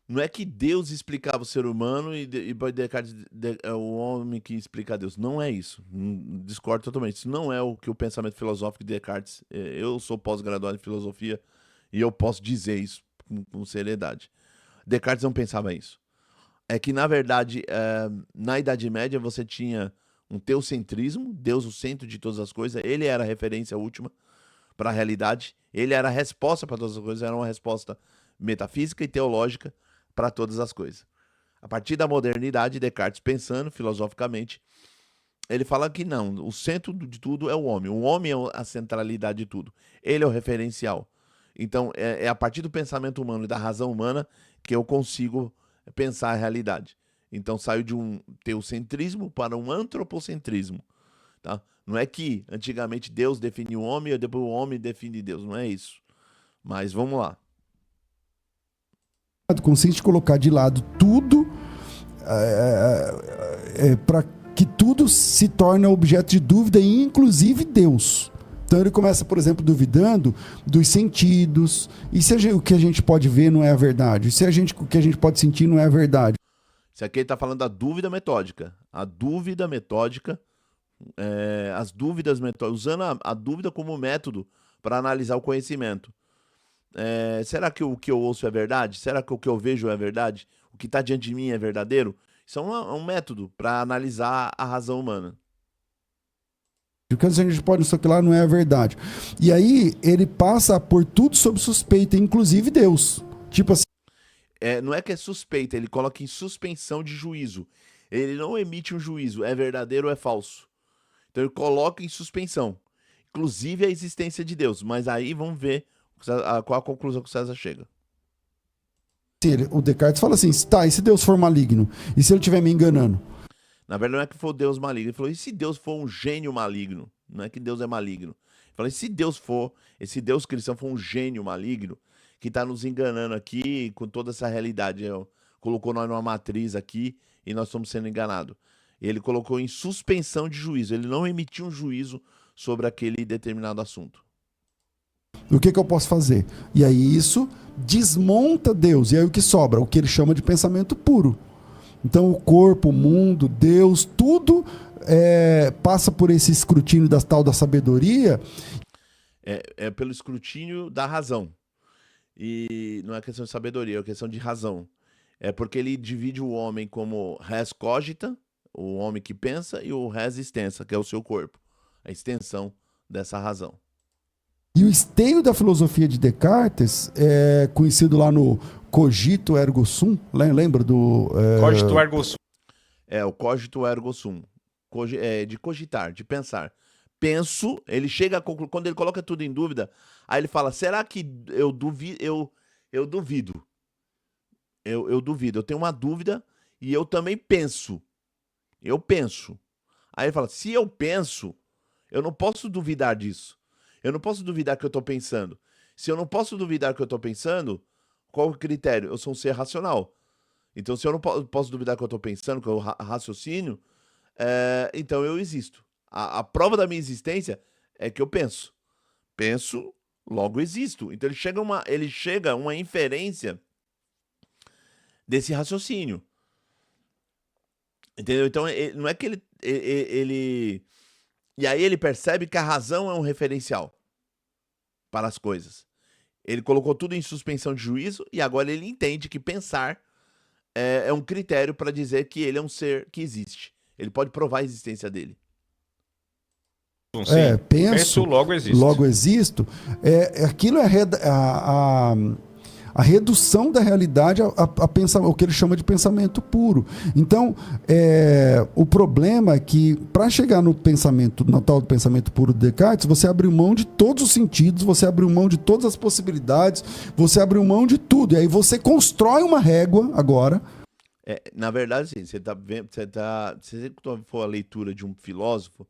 Não é que Deus explicava o ser humano e Descartes é o homem que explica Deus. Não é isso. Discordo totalmente. Isso não é o que o pensamento filosófico de Descartes. Eu sou pós-graduado em filosofia e eu posso dizer isso com seriedade. Descartes não pensava isso. É que, na verdade, na Idade Média você tinha um teocentrismo, Deus o centro de todas as coisas, ele era a referência última para a realidade, ele era a resposta para todas as coisas, era uma resposta metafísica e teológica para todas as coisas. A partir da modernidade, Descartes, pensando filosoficamente, ele fala que não, o centro de tudo é o homem é a centralidade de tudo, ele é o referencial. Então, é a partir do pensamento humano e da razão humana que eu consigo pensar a realidade. Então, saio de um teocentrismo para um antropocentrismo. Tá? Não é que antigamente Deus definiu o homem e depois o homem define Deus, não é isso. Mas vamos lá. Consiste em colocar de lado tudo para que tudo se torne objeto de dúvida, inclusive Deus. Então ele começa, por exemplo, duvidando dos sentidos. E se o que a gente pode ver não é a verdade? E se o que a gente pode sentir não é a verdade? Isso aqui ele está falando da dúvida metódica. A dúvida metódica, as dúvidas metódicas, usando a dúvida como método para analisar o conhecimento. Será que o que eu ouço é verdade? Será que o que eu vejo é verdade? O que está diante de mim é verdadeiro? Isso é um método para analisar a razão humana. O que a gente pode isso aqui lá não é a verdade. E aí ele passa a pôr tudo sob suspeita, inclusive Deus. Tipo assim. Não é que é suspeita, ele coloca em suspensão de juízo. Ele não emite um juízo, é verdadeiro ou é falso. Então ele coloca em suspensão, inclusive a existência de Deus. Mas aí vamos ver qual a conclusão que o César chega. O Descartes fala assim, tá, e se Deus for maligno? E se ele estiver me enganando? Na verdade não é que for Deus maligno, ele falou, e se Deus for um gênio maligno? Não é que Deus é maligno. Ele falou, e se Deus for, esse Deus cristão for um gênio maligno, que está nos enganando aqui com toda essa realidade, colocou nós numa matriz aqui e nós estamos sendo enganados. Ele colocou em suspensão de juízo, ele não emitiu um juízo sobre aquele determinado assunto. O que eu posso fazer? E aí isso desmonta Deus. E aí o que sobra? O que ele chama de pensamento puro. Então o corpo, o mundo, Deus, tudo passa por esse escrutínio da tal da sabedoria. É pelo escrutínio da razão. E não é questão de sabedoria, é questão de razão. É porque ele divide o homem como res cogita, o homem que pensa, e o res extensa, que é o seu corpo. A extensão dessa razão. E o esteio da filosofia de Descartes é conhecido lá no cogito ergo sum. Lembra do... Cogito ergo sum. O cogito ergo sum. De cogitar, de pensar. Penso, ele chega a concluir, quando ele coloca tudo em dúvida, aí ele fala, será que eu duvido? Eu duvido. Eu duvido. Eu tenho uma dúvida e eu também penso. Eu penso. Aí ele fala, se eu penso, eu não posso duvidar disso. Eu não posso duvidar que eu estou pensando. Se eu não posso duvidar que eu estou pensando, qual o critério? Eu sou um ser racional. Então, se eu não posso duvidar que eu estou pensando, que eu raciocínio, então eu existo. A prova da minha existência é que eu penso. Penso, logo existo. Então, ele chega a uma inferência desse raciocínio. Entendeu? Então, não é que ele... E aí ele percebe que a razão é um referencial para as coisas. Ele colocou tudo em suspensão de juízo e agora ele entende que pensar é um critério para dizer que ele é um ser que existe. Ele pode provar a existência dele. Sim. Penso, logo existo. Logo existo. Aquilo é a redução da realidade a pensar, o que ele chama de pensamento puro. Então, o problema é que, para chegar no tal do pensamento puro de Descartes, você abriu mão de todos os sentidos, você abriu mão de todas as possibilidades, você abriu mão de tudo. E aí você constrói uma régua agora. Na verdade, sim, se você for a leitura de um filósofo,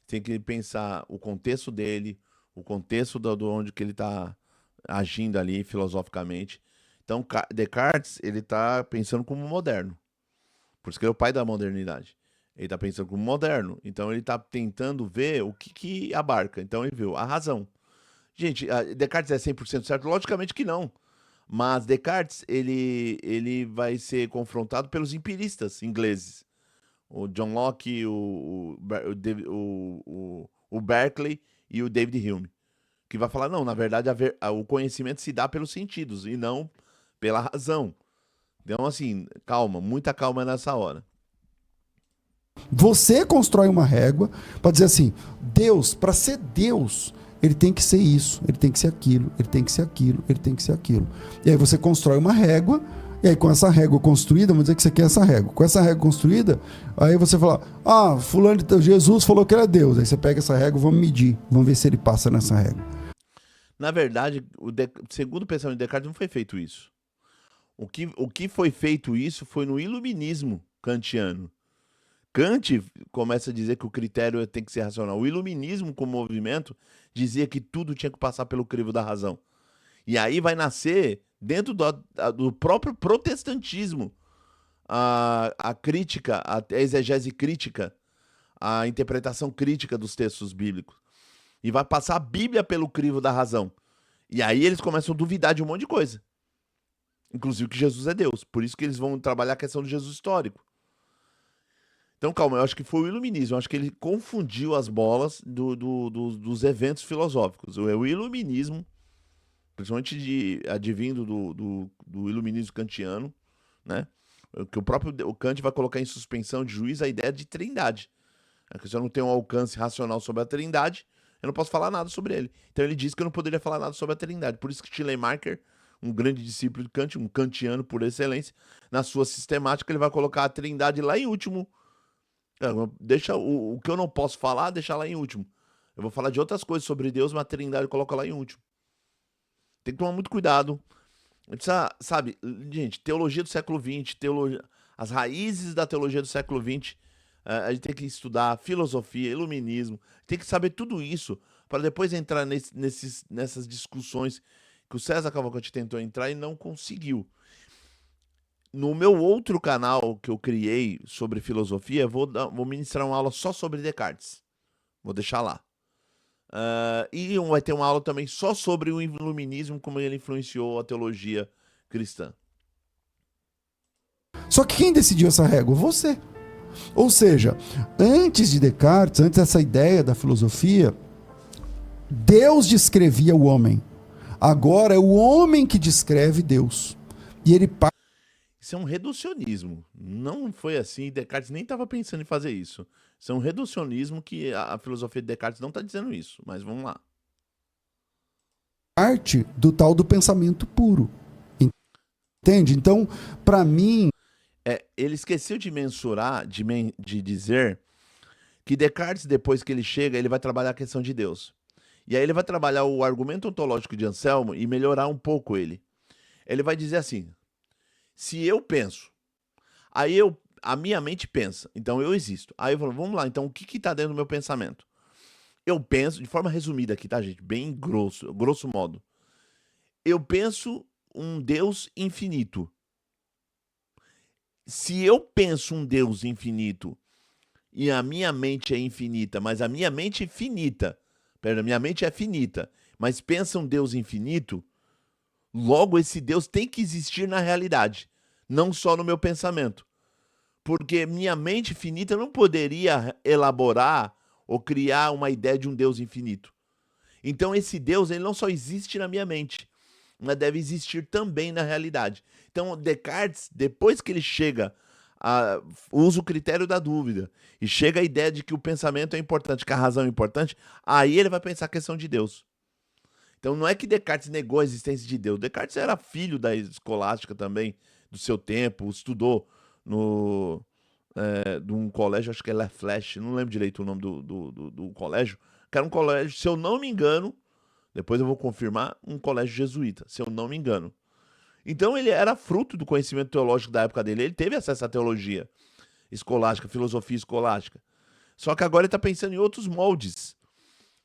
tem que pensar o contexto dele, o contexto de onde que ele está agindo ali filosoficamente. Então, Descartes, ele está pensando como moderno. Por isso que ele é o pai da modernidade. Ele está pensando como moderno. Então, ele está tentando ver o que abarca. Então, ele viu a razão. Gente, Descartes é 100% certo? Logicamente que não. Mas Descartes, ele vai ser confrontado pelos empiristas ingleses. O John Locke, o Berkeley e o David Hume. Que vai falar, não, na verdade o conhecimento se dá pelos sentidos e não pela razão. Então, assim, calma, muita calma nessa hora. Você constrói uma régua para dizer assim, Deus, para ser Deus, ele tem que ser isso, ele tem que ser aquilo, ele tem que ser aquilo, ele tem que ser aquilo. E aí você constrói uma régua, e aí com essa régua construída, vamos dizer que você quer essa régua. Com essa régua construída, aí você fala, Jesus falou que era Deus. Aí você pega essa régua, vamos medir, vamos ver se ele passa nessa régua. Na verdade, segundo o pensamento de Descartes, não foi feito isso. O que foi feito isso foi no iluminismo kantiano. Kant começa a dizer que o critério tem que ser racional. O iluminismo, como movimento, dizia que tudo tinha que passar pelo crivo da razão. E aí vai nascer, dentro do próprio protestantismo, a crítica, a exegese crítica, a interpretação crítica dos textos bíblicos. E vai passar a Bíblia pelo crivo da razão. E aí eles começam a duvidar de um monte de coisa. Inclusive que Jesus é Deus. Por isso que eles vão trabalhar a questão do Jesus histórico. Então, calma, eu acho que foi o iluminismo. Eu acho que ele confundiu as bolas dos eventos filosóficos. O iluminismo, principalmente advindo do iluminismo kantiano, né? Que o Kant vai colocar em suspensão de juízo a ideia de trindade. Que se eu não tenho um alcance racional sobre a trindade, eu não posso falar nada sobre ele. Então ele disse que eu não poderia falar nada sobre a trindade. Por isso que Schleiermacher, um grande discípulo de Kant, um kantiano por excelência, na sua sistemática ele vai colocar a trindade lá em último. Deixa o que eu não posso falar, deixa lá em último. Eu vou falar de outras coisas sobre Deus, mas a trindade coloca lá em último. Tem que tomar muito cuidado. Precisa, sabe, gente, teologia do século XX, as raízes da teologia do século XX, a gente tem que estudar filosofia, iluminismo, tem que saber tudo isso para depois entrar nessas discussões que o César Cavalcanti tentou entrar e não conseguiu. No meu outro canal que eu criei sobre filosofia, vou ministrar uma aula só sobre Descartes. Vou deixar lá. E vai ter uma aula também só sobre o iluminismo, como ele influenciou a teologia cristã. Só que quem decidiu essa régua? Você. Ou seja, antes de Descartes, antes dessa ideia da filosofia, Deus descrevia o homem. Agora é o homem que descreve Deus. E ele Isso é um reducionismo. Não foi assim. Descartes nem estava pensando em fazer isso. Isso é um reducionismo que a filosofia de Descartes não está dizendo isso. Mas vamos lá. Parte do tal do pensamento puro. Entende? Então, para mim... ele esqueceu de mensurar, de dizer que Descartes, depois que ele chega, ele vai trabalhar a questão de Deus. E aí ele vai trabalhar o argumento ontológico de Anselmo e melhorar um pouco ele. Ele vai dizer assim... Se eu penso, aí a minha mente pensa, então eu existo. Aí eu falo, vamos lá, então o que está dentro do meu pensamento? Eu penso, de forma resumida aqui, tá, gente? Bem grosso modo. Eu penso um Deus infinito. Se eu penso um Deus infinito e a minha mente é infinita, mas a minha mente é finita, minha mente é finita, mas pensa um Deus infinito, logo, esse Deus tem que existir na realidade, não só no meu pensamento. Porque minha mente finita não poderia elaborar ou criar uma ideia de um Deus infinito. Então esse Deus ele não só existe na minha mente, mas deve existir também na realidade. Então Descartes, depois que ele chega, usa o critério da dúvida, e chega a ideia de que o pensamento é importante, que a razão é importante, aí ele vai pensar a questão de Deus. Então não é que Descartes negou a existência de Deus. Descartes era filho da escolástica também, do seu tempo, estudou de um colégio, acho que é La Flèche, não lembro direito o nome do colégio, que era um colégio, se eu não me engano, depois eu vou confirmar, um colégio jesuíta, se eu não me engano. Então ele era fruto do conhecimento teológico da época dele, ele teve acesso à teologia escolástica, filosofia escolástica. Só que agora ele está pensando em outros moldes.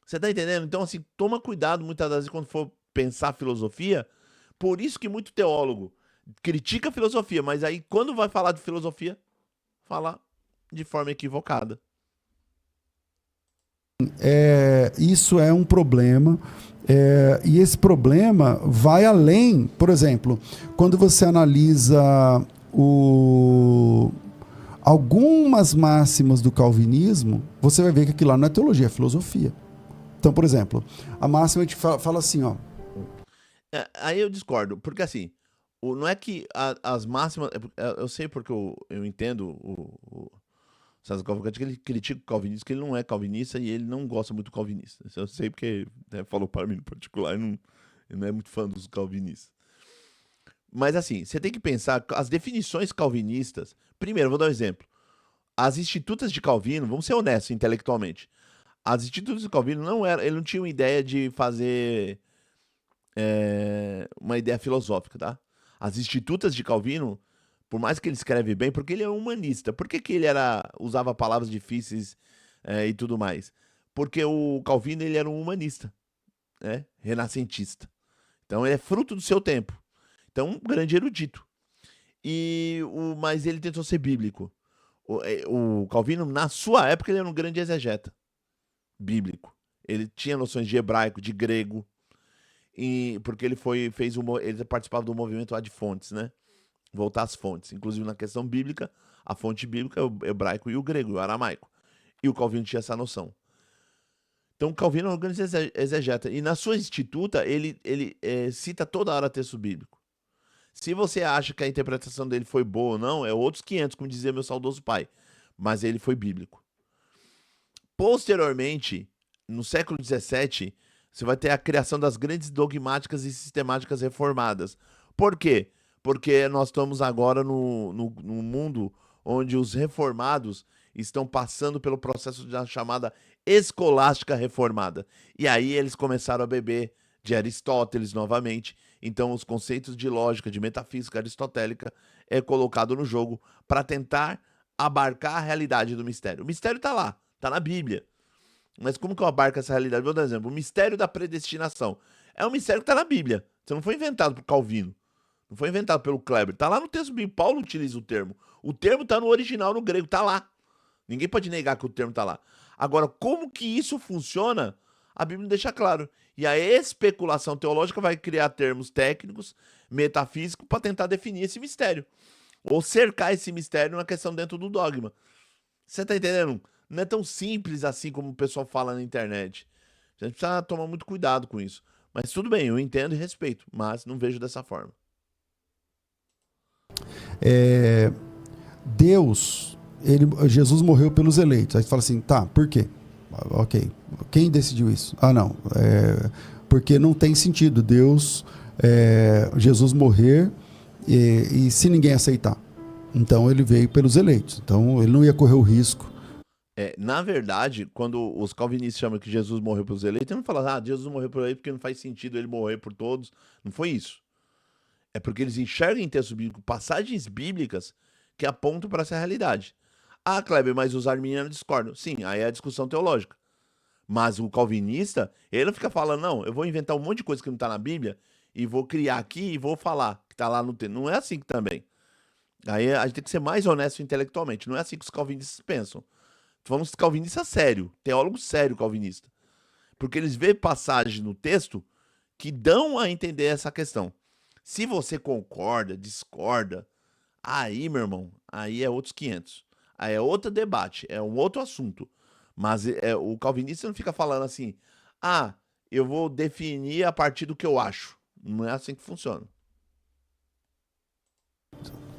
Você tá entendendo? Então, assim, toma cuidado muitas vezes quando for pensar filosofia. Por isso que muito teólogo critica a filosofia, mas aí quando vai falar de filosofia, fala de forma equivocada. Isso é um problema. E esse problema vai além, por exemplo, quando você analisa algumas máximas do calvinismo, você vai ver que aquilo lá não é teologia, é filosofia. Então, por exemplo, a máxima a gente fala assim, ó. Aí eu discordo, porque assim, Não é que as máximas. Eu sei porque eu entendo o César Cavalcante, que ele critica o calvinista, que ele não é calvinista e ele não gosta muito do calvinista. Isso eu sei porque, né, falou para mim no particular, ele não é muito fã dos calvinistas. Mas assim, você tem que pensar que as definições calvinistas. Primeiro, eu vou dar um exemplo. As institutas de Calvino, vamos ser honestos intelectualmente. As institutas de Calvino ele não tinha uma ideia de fazer uma ideia filosófica, tá? As institutas de Calvino, por mais que ele escreve bem, porque ele é um humanista. Por que ele usava palavras difíceis e tudo mais? Porque o Calvino ele era um humanista, né? Renascentista. Então ele é fruto do seu tempo. Então, um grande erudito. Mas ele tentou ser bíblico. O Calvino, na sua época, ele era um grande exegeta bíblico. Ele tinha noções de hebraico, de grego, porque ele participava do movimento ad fontes, né? Voltar às fontes. Inclusive, na questão bíblica, a fonte bíblica é o hebraico e o grego, o aramaico. E o Calvino tinha essa noção. Então, o Calvino é um grande exegeta. E na sua instituta, ele cita toda hora texto bíblico. Se você acha que a interpretação dele foi boa ou não, é outros 500, como dizia meu saudoso pai. Mas ele foi bíblico. Posteriormente, no século XVII, você vai ter a criação das grandes dogmáticas e sistemáticas reformadas. Por quê? Porque nós estamos agora no mundo onde os reformados estão passando pelo processo da chamada escolástica reformada. E aí eles começaram a beber de Aristóteles novamente. Então os conceitos de lógica, de metafísica aristotélica é colocado no jogo para tentar abarcar a realidade do mistério. O mistério está lá, está na Bíblia. Mas como que eu abarco essa realidade? Vou dar um exemplo. O mistério da predestinação. É um mistério que está na Bíblia. Você não foi inventado por Calvino. Não foi inventado pelo Kleber. Está lá no texto bíblico. Paulo utiliza o termo. O termo está no original, no grego. Está lá. Ninguém pode negar que o termo está lá. Agora, como que isso funciona? A Bíblia não deixa claro. E a especulação teológica vai criar termos técnicos, metafísicos, para tentar definir esse mistério. Ou cercar esse mistério na questão dentro do dogma. Você está entendendo? Não é tão simples assim como o pessoal fala na internet. A gente precisa tomar muito cuidado com isso. Mas tudo bem, eu entendo e respeito, mas não vejo dessa forma. Jesus morreu pelos eleitos. Aí você fala assim, tá, por quê? Ok, quem decidiu isso? Não, porque não tem sentido Jesus morrer e se ninguém aceitar. Então ele veio pelos eleitos, então ele não ia correr o risco. Na verdade, quando os calvinistas chamam que Jesus morreu pelos eleitos, eles não falam, Jesus morreu por eleitos porque não faz sentido ele morrer por todos. Não foi isso. É porque eles enxergam em texto bíblico passagens bíblicas que apontam para essa realidade. Kleber, mas os arminianos discordam. Sim, aí é a discussão teológica. Mas o calvinista, ele não fica falando, não, eu vou inventar um monte de coisa que não está na Bíblia e vou criar aqui e vou falar que está lá no texto. Não é assim também. Aí a gente tem que ser mais honesto intelectualmente. Não é assim que os calvinistas pensam. Vamos calvinista sério, teólogo sério calvinista. Porque eles veem passagens no texto que dão a entender essa questão. Se você concorda, discorda, aí, meu irmão, aí é outros 500. Aí é outro debate, é um outro assunto. Mas o calvinista não fica falando assim, eu vou definir a partir do que eu acho. Não é assim que funciona.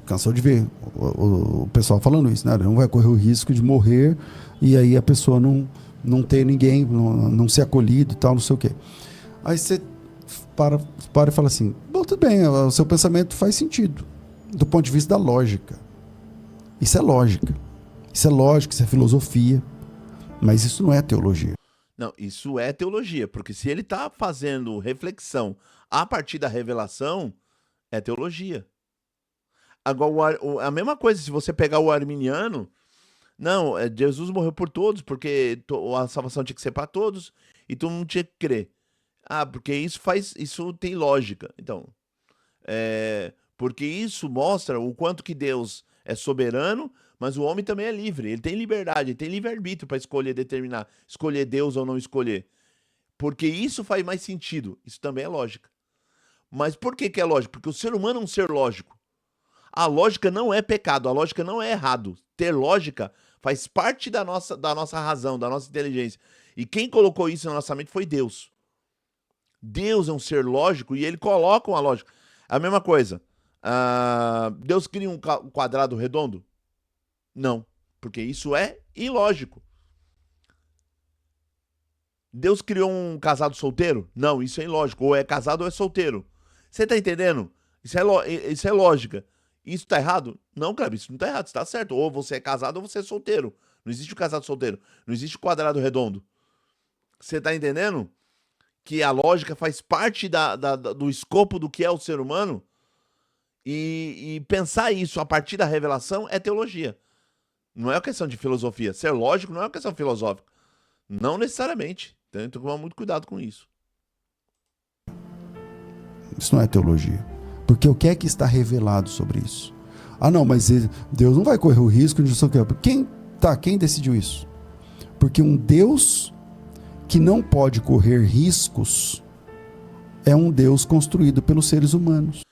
Cansou de ver o pessoal falando isso, né? Não vai correr o risco de morrer e aí a pessoa não ter ninguém, não ser acolhido e tal, não sei o quê. Aí você para e fala assim, bom, tudo bem, o seu pensamento faz sentido do ponto de vista da lógica. Isso é lógica. Isso é lógica, isso é filosofia. Mas isso não é teologia. Não, isso é teologia, porque se ele está fazendo reflexão a partir da revelação, é teologia. Agora, a mesma coisa, se você pegar o arminiano, não, Jesus morreu por todos, porque a salvação tinha que ser para todos, e todo mundo tinha que crer. Porque isso tem lógica. Então, porque isso mostra o quanto que Deus é soberano, mas o homem também é livre. Ele tem liberdade, ele tem livre-arbítrio para escolher Deus ou não escolher. Porque isso faz mais sentido. Isso também é lógica. Mas por que é lógico? Porque o ser humano é um ser lógico. A lógica não é pecado, a lógica não é errado. Ter lógica faz parte da nossa razão, da nossa inteligência. E quem colocou isso na nossa mente foi Deus. Deus é um ser lógico e ele coloca uma lógica. A mesma coisa. Deus cria um quadrado redondo? Não, porque isso é ilógico. Deus criou um casado solteiro? Não, isso é ilógico. Ou é casado ou é solteiro. Você tá entendendo? Isso é lógica. Isso tá errado? Não, Kleber, isso não tá errado. Isso tá certo. Ou você é casado ou você é solteiro. Não existe o casado solteiro. Não existe o quadrado redondo. Você tá entendendo? Que a lógica faz parte do escopo do que é o ser humano. E pensar isso a partir da revelação é teologia. Não é uma questão de filosofia. Ser lógico não é uma questão filosófica. Não necessariamente. Então, tem que tomar muito cuidado com isso. Isso não é teologia. Porque o que é que está revelado sobre isso? Ah, não, mas Deus não vai correr o risco de não sei o que. Quem decidiu isso? Porque um Deus que não pode correr riscos é um Deus construído pelos seres humanos.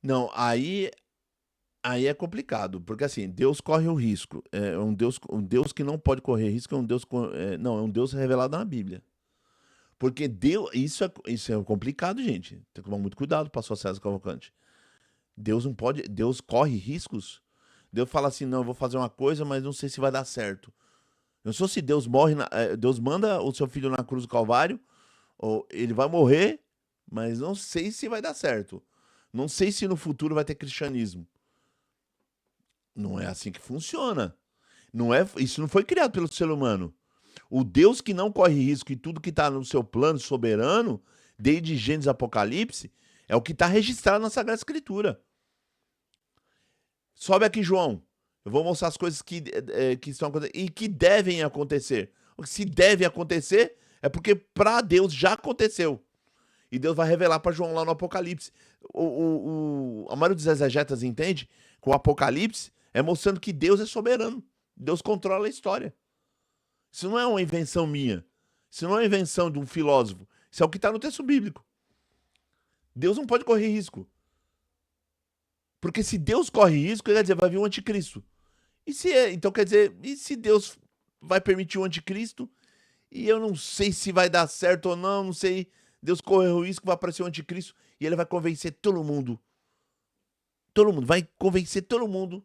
Não, aí é complicado, porque assim, Deus corre o risco. É um Deus que não pode correr risco, é um Deus, não, é um Deus revelado na Bíblia. Porque Deus, isso é complicado, gente. Tem que tomar muito cuidado, pastor César Cavalcante. Deus não pode, Deus corre riscos. Deus fala assim, não, eu vou fazer uma coisa, mas não sei se vai dar certo. Não sei se Deus Deus manda o seu filho na cruz do Calvário, ou ele vai morrer, mas não sei se vai dar certo. Não sei se no futuro vai ter cristianismo. Não é assim que funciona. Isso não foi criado pelo ser humano. O Deus que não corre risco e tudo que está no seu plano soberano, desde Gênesis e Apocalipse, é o que está registrado na Sagrada Escritura. Sobe aqui, João. Eu vou mostrar as coisas que estão acontecendo e que devem acontecer. Se deve acontecer, é porque para Deus já aconteceu. E Deus vai revelar para João lá no Apocalipse. A maioria dos exegetas entende que o Apocalipse é mostrando que Deus é soberano. Deus controla a história. Isso não é uma invenção minha. Isso não é uma invenção de um filósofo. Isso é o que está no texto bíblico. Deus não pode correr risco. Porque se Deus corre risco, quer dizer, vai vir o anticristo. Então quer dizer, e se Deus vai permitir o anticristo? E eu não sei se vai dar certo ou não sei. Deus correu o risco, vai aparecer o anticristo e ele vai convencer todo mundo. Todo mundo, vai convencer todo mundo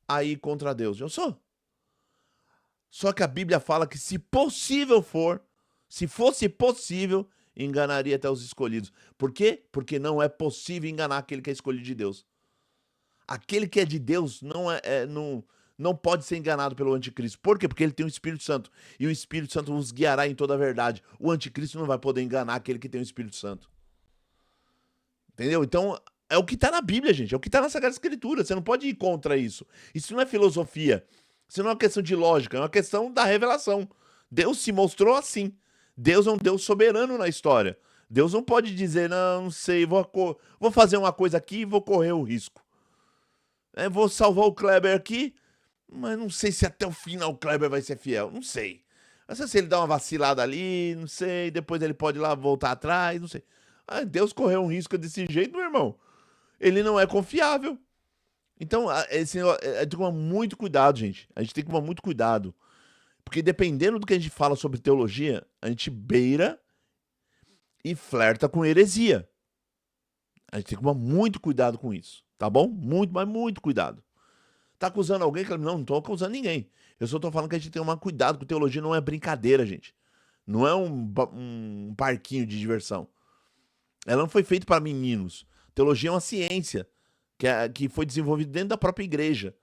a ir contra Deus. Eu sou. Só que a Bíblia fala que se possível for, se fosse possível, enganaria até os escolhidos. Por quê? Porque não é possível enganar aquele que é escolhido de Deus. Aquele que é de Deus não pode ser enganado pelo anticristo. Por quê? Porque ele tem o Espírito Santo. E o Espírito Santo os guiará em toda a verdade. O anticristo não vai poder enganar aquele que tem o Espírito Santo. Entendeu? Então, é o que está na Bíblia, gente. É o que está na Sagrada Escritura. Você não pode ir contra isso. Isso não é filosofia. Isso não é uma questão de lógica. É uma questão da revelação. Deus se mostrou assim. Deus é um Deus soberano na história. Deus não pode dizer, não sei, vou fazer uma coisa aqui e vou correr o risco. Vou salvar o Kleber aqui, mas não sei se até o final o Kleber vai ser fiel. Não sei. Não sei se ele dá uma vacilada ali, não sei. Depois ele pode ir lá voltar atrás, não sei. Deus correu um risco desse jeito, meu irmão. Ele não é confiável. Então, tem que tomar muito cuidado, gente. A gente tem que tomar muito cuidado. Porque dependendo do que a gente fala sobre teologia, a gente beira e flerta com heresia. A gente tem que tomar muito cuidado com isso. Tá bom? Muito, mas muito cuidado. Tá acusando alguém? Não tô acusando ninguém. Eu só tô falando que a gente tem que tomar cuidado, porque teologia não é brincadeira, gente. Não é um parquinho de diversão. Ela não foi feita para meninos. Teologia é uma ciência que foi desenvolvida dentro da própria igreja.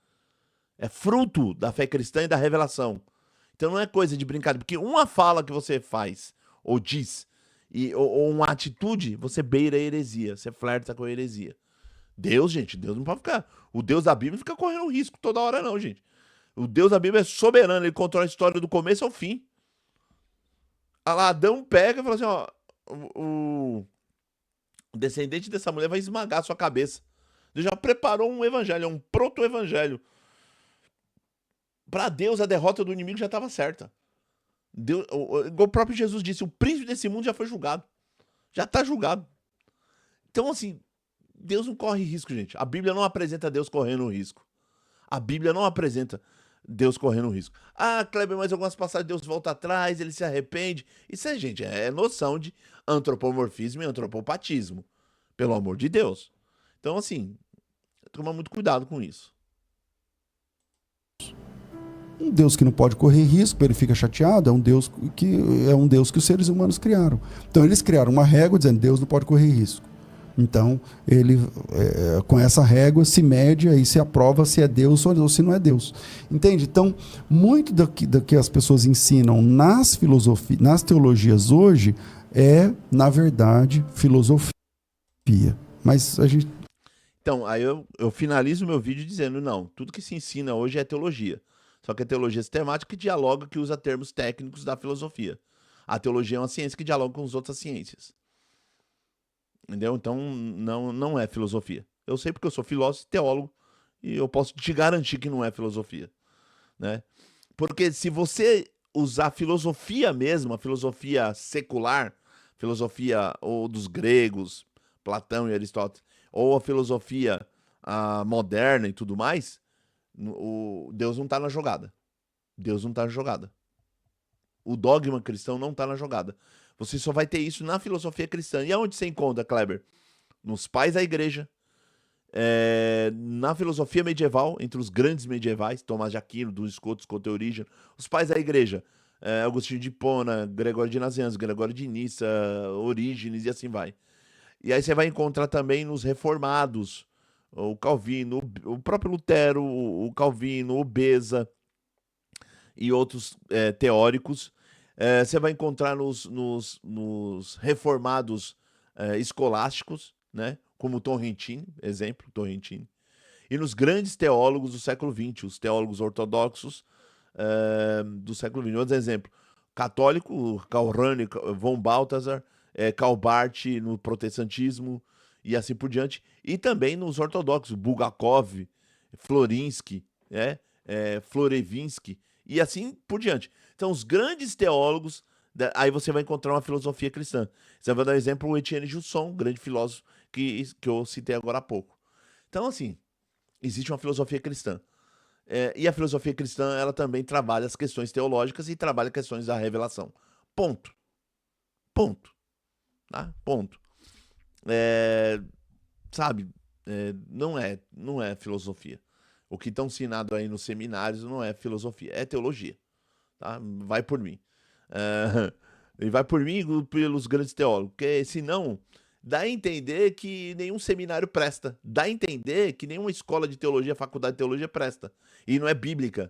É fruto da fé cristã e da revelação. Então não é coisa de brincadeira. Porque uma fala que você faz ou diz, ou uma atitude, você beira a heresia. Você flerta com a heresia. Deus, gente, Deus não pode ficar. O Deus da Bíblia não fica correndo risco toda hora, não, gente. O Deus da Bíblia é soberano, ele controla a história do começo ao fim. Adão pega e fala assim: ó, o descendente dessa mulher vai esmagar a sua cabeça. Deus já preparou um evangelho, um proto-evangelho. Para Deus, a derrota do inimigo já estava certa. O próprio Jesus disse: o príncipe desse mundo já foi julgado. Já está julgado. Então, assim, Deus não corre risco, gente. A Bíblia não apresenta Deus correndo risco. A Bíblia não apresenta Deus correndo risco. Kleber, mas algumas passagens Deus volta atrás, ele se arrepende. Isso gente, é noção de antropomorfismo e antropopatismo. Pelo amor de Deus. Então, assim, toma muito cuidado com isso. Um Deus que não pode correr risco, ele fica chateado, é um Deus que os seres humanos criaram. Então eles criaram uma régua dizendo Deus não pode correr risco. Então ele com essa régua se mede e se aprova se é Deus ou se não é Deus. Entende? Então muito do que as pessoas ensinam nas filosofias, nas teologias hoje é na verdade filosofia. Mas a gente Então, aí eu finalizo meu vídeo dizendo, não, tudo que se ensina hoje é teologia. Só que é teologia sistemática que dialoga, que usa termos técnicos da filosofia. A teologia é uma ciência que dialoga com as outras ciências. Entendeu? Então, não é filosofia. Eu sei porque eu sou filósofo e teólogo e eu posso te garantir que não é filosofia, né? Porque se você usar filosofia mesmo, a filosofia secular, filosofia ou dos gregos, Platão e Aristóteles, ou a filosofia moderna e tudo mais, o Deus não está na jogada. Deus não está na jogada. O dogma cristão não está na jogada. Você só vai ter isso na filosofia cristã. E aonde você encontra, Kleber? Nos pais da igreja, na filosofia medieval, entre os grandes medievais, Tomás de Aquino, Duns Scotus, Scotus Origen, os pais da igreja, Agostinho de Hipona, Gregório de Nazianzus, Gregório de Nissa, Orígenes e assim vai. E aí você vai encontrar também nos reformados, o Calvino, o próprio Lutero, o Calvino, o Beza e outros teóricos. Você vai encontrar nos reformados escolásticos, né? Como Torrentini, exemplo, Torrentini. E nos grandes teólogos do século XX, os teólogos ortodoxos do século XX. Outro exemplo, católico, Karl Rahner, von Balthasar, Karl Barth no protestantismo e assim por diante. E também nos ortodoxos, Bulgakov, Florinsky, Florevinsky e assim por diante. Então, os grandes teólogos, aí você vai encontrar uma filosofia cristã. Você vai dar um exemplo, o Etienne Jusson, grande filósofo que eu citei agora há pouco. Então, assim, existe uma filosofia cristã. E a filosofia cristã, ela também trabalha as questões teológicas e trabalha questões da revelação. Ponto. Ponto. Tá? Ponto. Sabe, não é filosofia. O que estão ensinado aí nos seminários não é filosofia, é teologia. Tá? Vai por mim. E vai por mim e pelos grandes teólogos. Porque senão, dá a entender que nenhum seminário presta. Dá a entender que nenhuma escola de teologia, faculdade de teologia presta. E não é bíblica.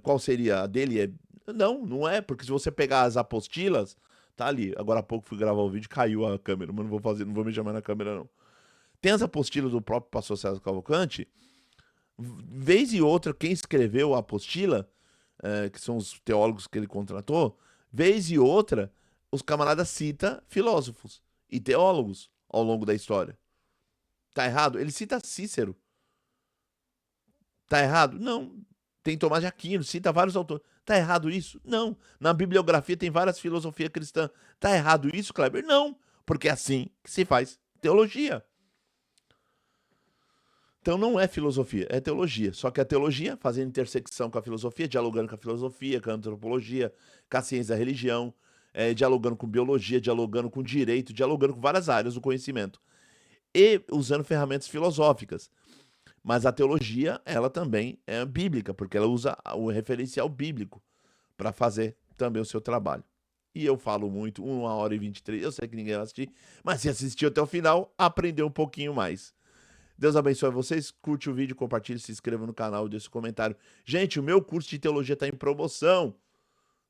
Qual seria? A dele não é, porque se você pegar as apostilas, tá ali. Agora há pouco fui gravar o vídeo, caiu a câmera, mas não vou me chamar na câmera não. Tem as apostilas do próprio pastor César Cavalcante. Vez e outra, quem escreveu a apostila, que são os teólogos que ele contratou, vez e outra, os camaradas citam filósofos e teólogos ao longo da história. Tá errado? Ele cita Cícero. Tá errado? Não. Tem Tomás de Aquino, cita vários autores. Tá errado isso? Não. Na bibliografia tem várias filosofias cristãs. Tá errado isso, Kleber? Não. Porque é assim que se faz teologia. Então não é filosofia, é teologia. Só que a teologia, fazendo intersecção com a filosofia, dialogando com a filosofia, com a antropologia, com a ciência da religião, dialogando com biologia, dialogando com direito, dialogando com várias áreas do conhecimento. E usando ferramentas filosóficas. Mas a teologia, ela também é bíblica, porque ela usa o referencial bíblico para fazer também o seu trabalho. E eu falo muito, 1h23, eu sei que ninguém vai assistir, mas se assistiu até o final, aprendeu um pouquinho mais. Deus abençoe vocês, curte o vídeo, compartilhe, se inscreva no canal, deixe um comentário. Gente, o meu curso de teologia está em promoção.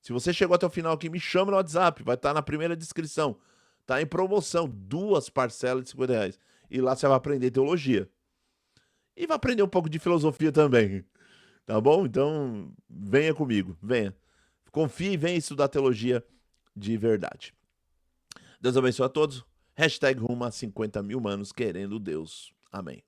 Se você chegou até o final aqui, me chama no WhatsApp, vai estar na primeira descrição. Está em promoção, 2 parcelas de R$50. E lá você vai aprender teologia. E vai aprender um pouco de filosofia também. Tá bom? Então, venha comigo, venha. Confie e venha estudar teologia de verdade. Deus abençoe a todos. #rumo a 50 mil manos querendo Deus. Amém.